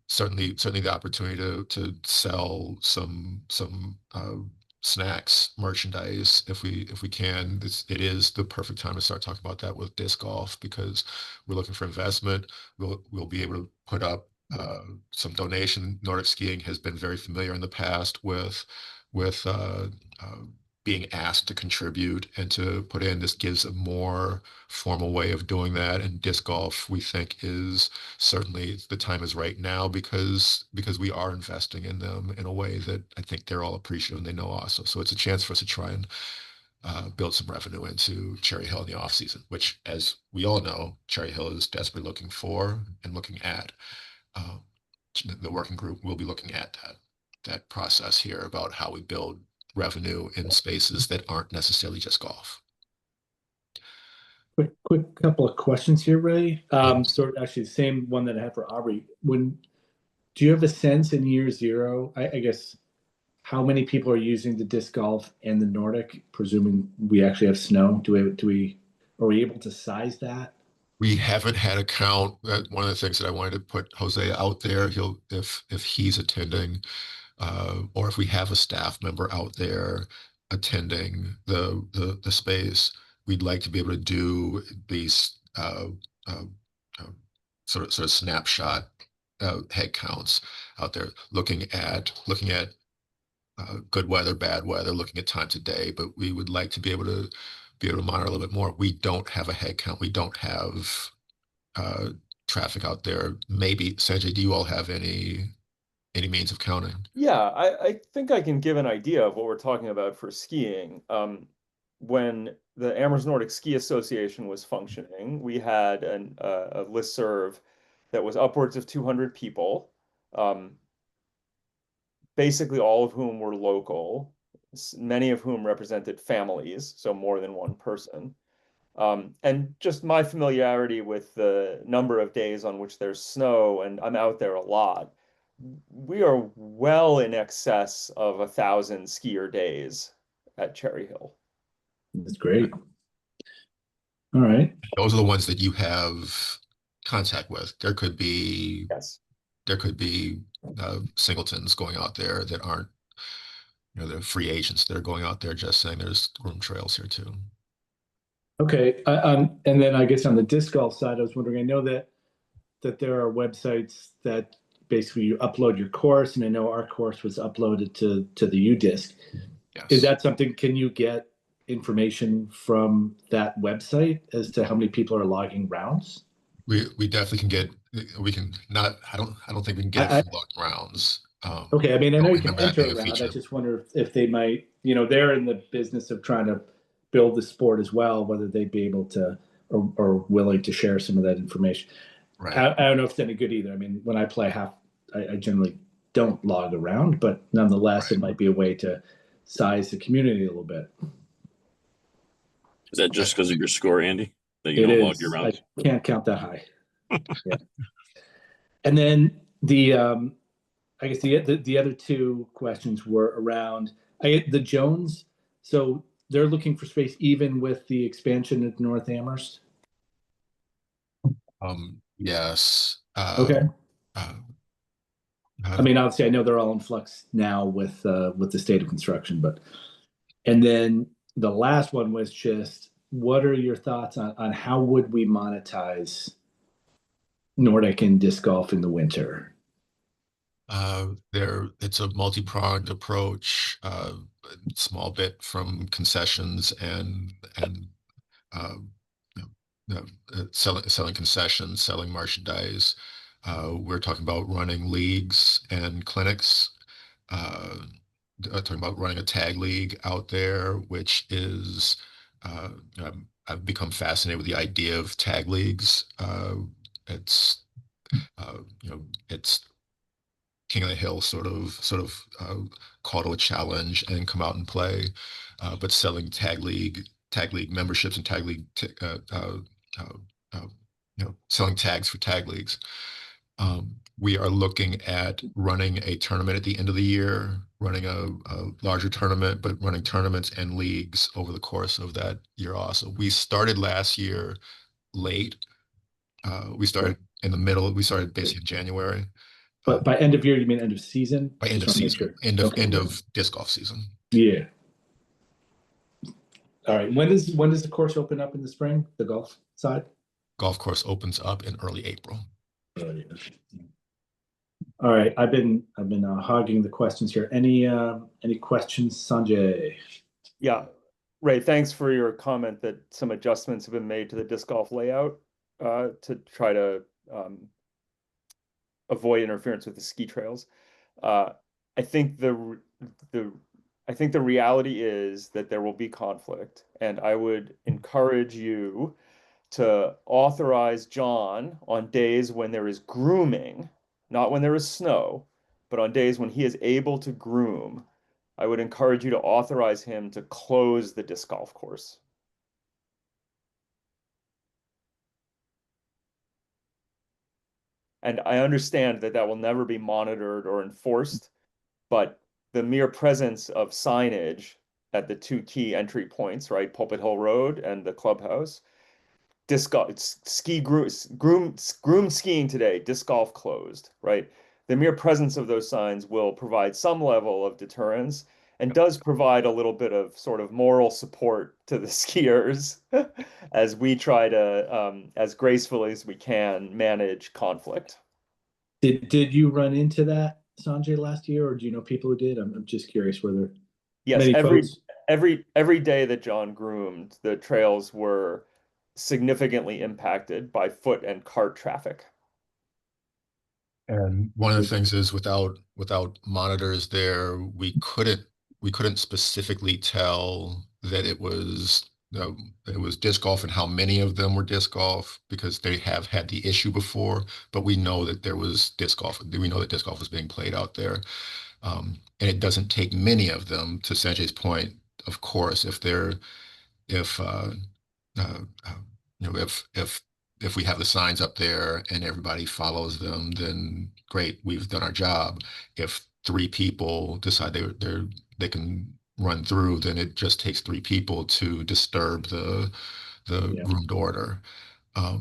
certainly the opportunity to sell some snacks, merchandise, if we can. It is the perfect time to start talking about that with disc golf, because we're looking for investment. We'll be able to put up some donation. Nordic skiing has been very familiar in the past with being asked to contribute and to put in. This gives a more formal way of doing that. And disc golf, we think, is certainly the time is right now because we are investing in them in a way that I think they're all appreciative and they know also. So it's a chance for us to try and build some revenue into Cherry Hill in the off season, which, as we all know, Cherry Hill is desperately looking for and looking at. The working group will be looking at that process here about how we build revenue in spaces that aren't necessarily just golf. Quick couple of questions here, Ray. So actually the same one that I had for Aubrey. Do you have a sense in year zero, I guess, how many people are using the disc golf and the Nordic, presuming we actually have snow? Are we able to size that? We haven't had a count. One of the things that I wanted to put Jose out there, if he's attending, or if we have a staff member out there attending the space, we'd like to be able to do these sort of snapshot head counts out there, looking at good weather, bad weather, looking at times of day. But we would like to be able to monitor a little bit more. We don't have a head count. We don't have traffic out there. Maybe Sanjay, do you all have any means of counting? Yeah, I think I can give an idea of what we're talking about for skiing. When the Amherst Nordic Ski Association was functioning, we had a listserv that was upwards of 200 people, basically all of whom were local, many of whom represented families, so more than one person. And just my familiarity with the number of days on which there's snow, and I'm out there a lot, we are well in excess of 1,000 skier days at Cherry Hill. That's great. All right. Those are the ones that you have contact with. There could be Yes. singletons going out there that aren't, they're free agents that are going out there just saying there's groom trails here too. Okay. And then I guess on the disc golf side, I was wondering, I know that there are websites that basically you upload your course, and I know our course was uploaded to the UDisc. Yes. Is that something, can you get information from that website as to how many people are logging rounds? We definitely can get, I don't think we can get it from logged rounds. Okay, I mean, I know you can remember that enter being a around. I feature. just wonder if they might, they're in the business of trying to build the sport as well, whether they'd be able to or willing to share some of that information. Right. I don't know if it's any good either. I mean, when I play I generally don't log around, but nonetheless, Right. It might be a way to size the community a little bit. Is that just because of your score, Andy? That you It don't is. log your rounds? I can't count that high. Yeah. And then I guess the other two questions were around the Jones. So they're looking for space even with the expansion at North Amherst. Yes. Okay. I I mean, obviously, I know they're all in flux now with the state of construction, and then the last one was just, what are your thoughts on how would we monetize Nordic and disc golf in the winter? It's a multi-pronged approach, small bit from concessions and selling concessions, selling merchandise. We're talking about running leagues and clinics. Talking about running a tag league out there, which is I've become fascinated with the idea of tag leagues. It's it's King of the Hill sort of call to a challenge and come out and play, but selling tag league memberships and tag league selling tags for tag leagues. We are looking at running a tournament at the end of the year, running a larger tournament, but running tournaments and leagues over the course of that year also. We started last year late. We started in the middle. We started basically in January. But by end of year, you mean end of season? By end of season, end of disc golf season. Yeah. All right. When does the course open up in the spring? The golf side? Golf course opens up in early April. All right. I've been hogging the questions here. Any questions, Sanjay? Yeah, Ray, thanks for your comment that some adjustments have been made to the disc golf layout to try to avoid interference with the ski trails. I think the I think the reality is that there will be conflict, and I would encourage you to authorize John on days when there is grooming, not when there is snow, but on days when he is able to groom. I would encourage you to authorize him to close the disc golf course. And I understand that that will never be monitored or enforced, but the mere presence of signage at the two key entry points, right, Pulpit Hill Road and the clubhouse, disc golf, groom skiing today, disc golf closed, right? The mere presence of those signs will provide some level of deterrence and does provide a little bit of sort of moral support to the skiers as we try to, as gracefully as we can, manage conflict. Did you run into that, Sanjay, last year, or do you know people who did? I'm just curious whether Yes, many folks. every day that John groomed, the trails were significantly impacted by foot and cart traffic. And one of the things is without monitors there, we couldn't specifically tell that it was disc golf and how many of them were disc golf because they have had the issue before, but we know that there was disc golf. We know that disc golf was being played out there. And it doesn't take many of them, to Sanjay's point, of course, if if uh, uh, if we have the signs up there and everybody follows them, then great, we've done our job. If three people decide they can run through, then it just takes three people to disturb the groomed order. No,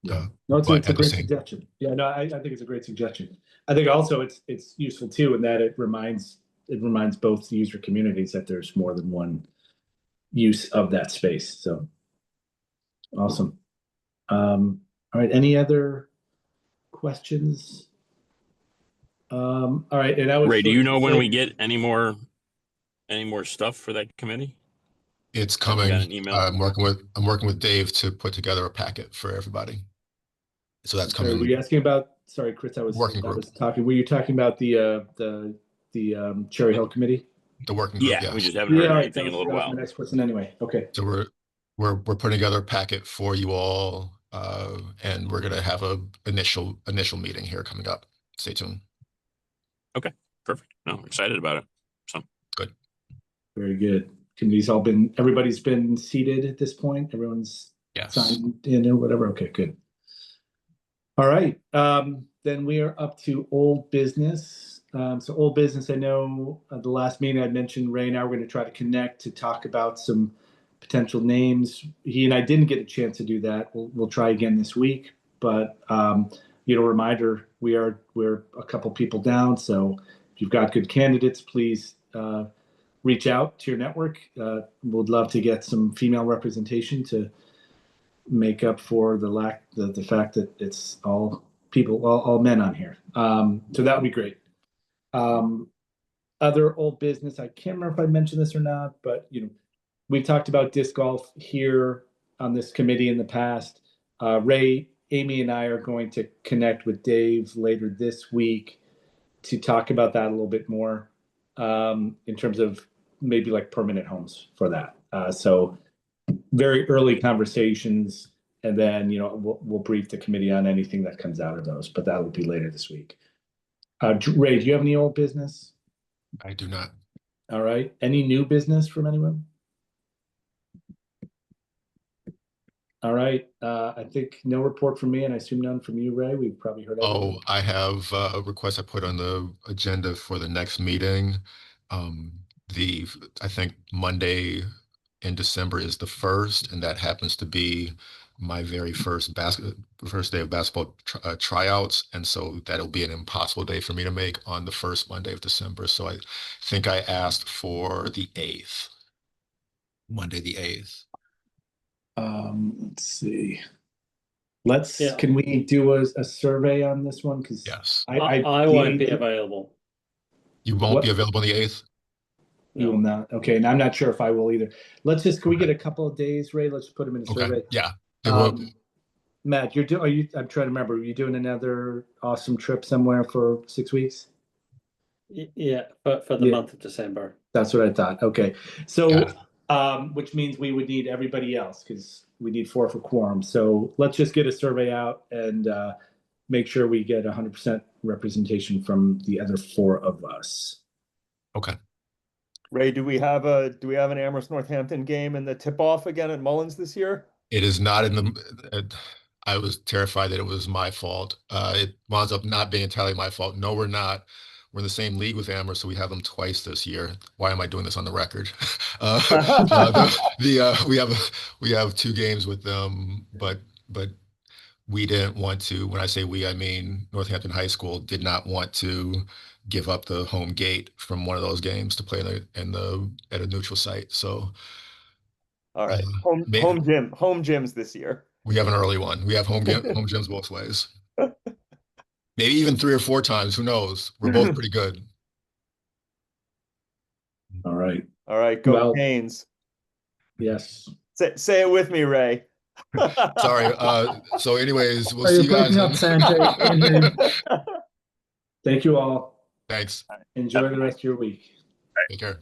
it's a But at the great same, suggestion. Yeah, no, I think it's a great suggestion. I think also it's useful too in that it reminds both user communities that there's more than one use of that space. So awesome. All right, any other questions? All right, and I was Ray, do you know when say- we get any more stuff for that committee? it's Have you coming. got an email? I'm working with Dave to put together a packet for everybody. So that's Sorry, coming. were you asking about? Sorry, Chris, I was talking. Were you talking about the Cherry Hill Committee? The working group, Yeah, yes. we just haven't heard right, anything in a little that was while. my next question anyway. Okay. So we're putting together a packet for you all, and we're gonna have a initial meeting here coming up. Stay tuned. Okay, perfect. No, I'm excited about it. So good. Very good. Everybody's been seated at this point? Everyone's signed in or whatever? Okay, good. All right. Then we are up to old business. So old business, I know the last meeting I mentioned, Ray and I were going to try to connect to talk about some potential names. He and I didn't get a chance to do that. We'll try again this week. But reminder, we're a couple people down. So if you've got good candidates, please reach out to your network. Would love to get some female representation to make up for the fact that it's all people, all men on here. So that would be great. Other old business, I can't remember if I mentioned this or not, but we've talked about disc golf here on this committee in the past. Ray, Amy, and I are going to connect with Dave later this week to talk about that a little bit more in terms of maybe like permanent homes for that. So very early conversations, and then we'll brief the committee on anything that comes out of those, but that will be later this week. Ray, do you have any old business? I do not. All right. Any new business from anyone? All right. I think no report from me, and I assume none from you, Ray. We've probably heard everything. Oh, I have a request I put on the agenda for the next meeting. I think Monday in December is the 1st, and that happens to be my very first day of basketball tryouts, and so that'll be an impossible day for me to make on the first Monday of December. So I think I asked for the 8th, Monday the 8th. Let's see. Can we do a survey on this one? Because yes, I won't be available. You won't be available on the 8th? You will not. Okay, and I'm not sure if I will either. Can we get a couple of days, Ray? Let's put them in a survey. Okay, yeah. It will. Matt, I'm trying to remember, are you doing another awesome trip somewhere for 6 weeks? Yeah, for the month of December. That's what I thought. Okay. So, Got which means we would need everybody else because we need 4 for quorum. So let's just get a survey out and make sure we get 100% representation from the other 4 of us. Okay. Ray, do we have an Amherst Northampton game in the tip-off again at Mullins this year? It is not in the. I was terrified that it was my fault. It winds up not being entirely my fault. No, we're not. We're in the same league with Amherst, so we have them twice this year. Why am I doing this on the record? We have 2 games with them, but we didn't want to. When I say we, I mean Northampton High School did not want to give up the home gate from one of those games to play at a neutral site. So, all right, home gyms this year. We have an early one. We have home gyms both ways. Maybe even 3 or 4 times. Who knows? We're both pretty good. All right. All right. Go Canes. Yes. Say it with me, Ray. Sorry. So anyways, we'll see you guys. Thank you all. Thanks. Enjoy the rest of your week. Take care.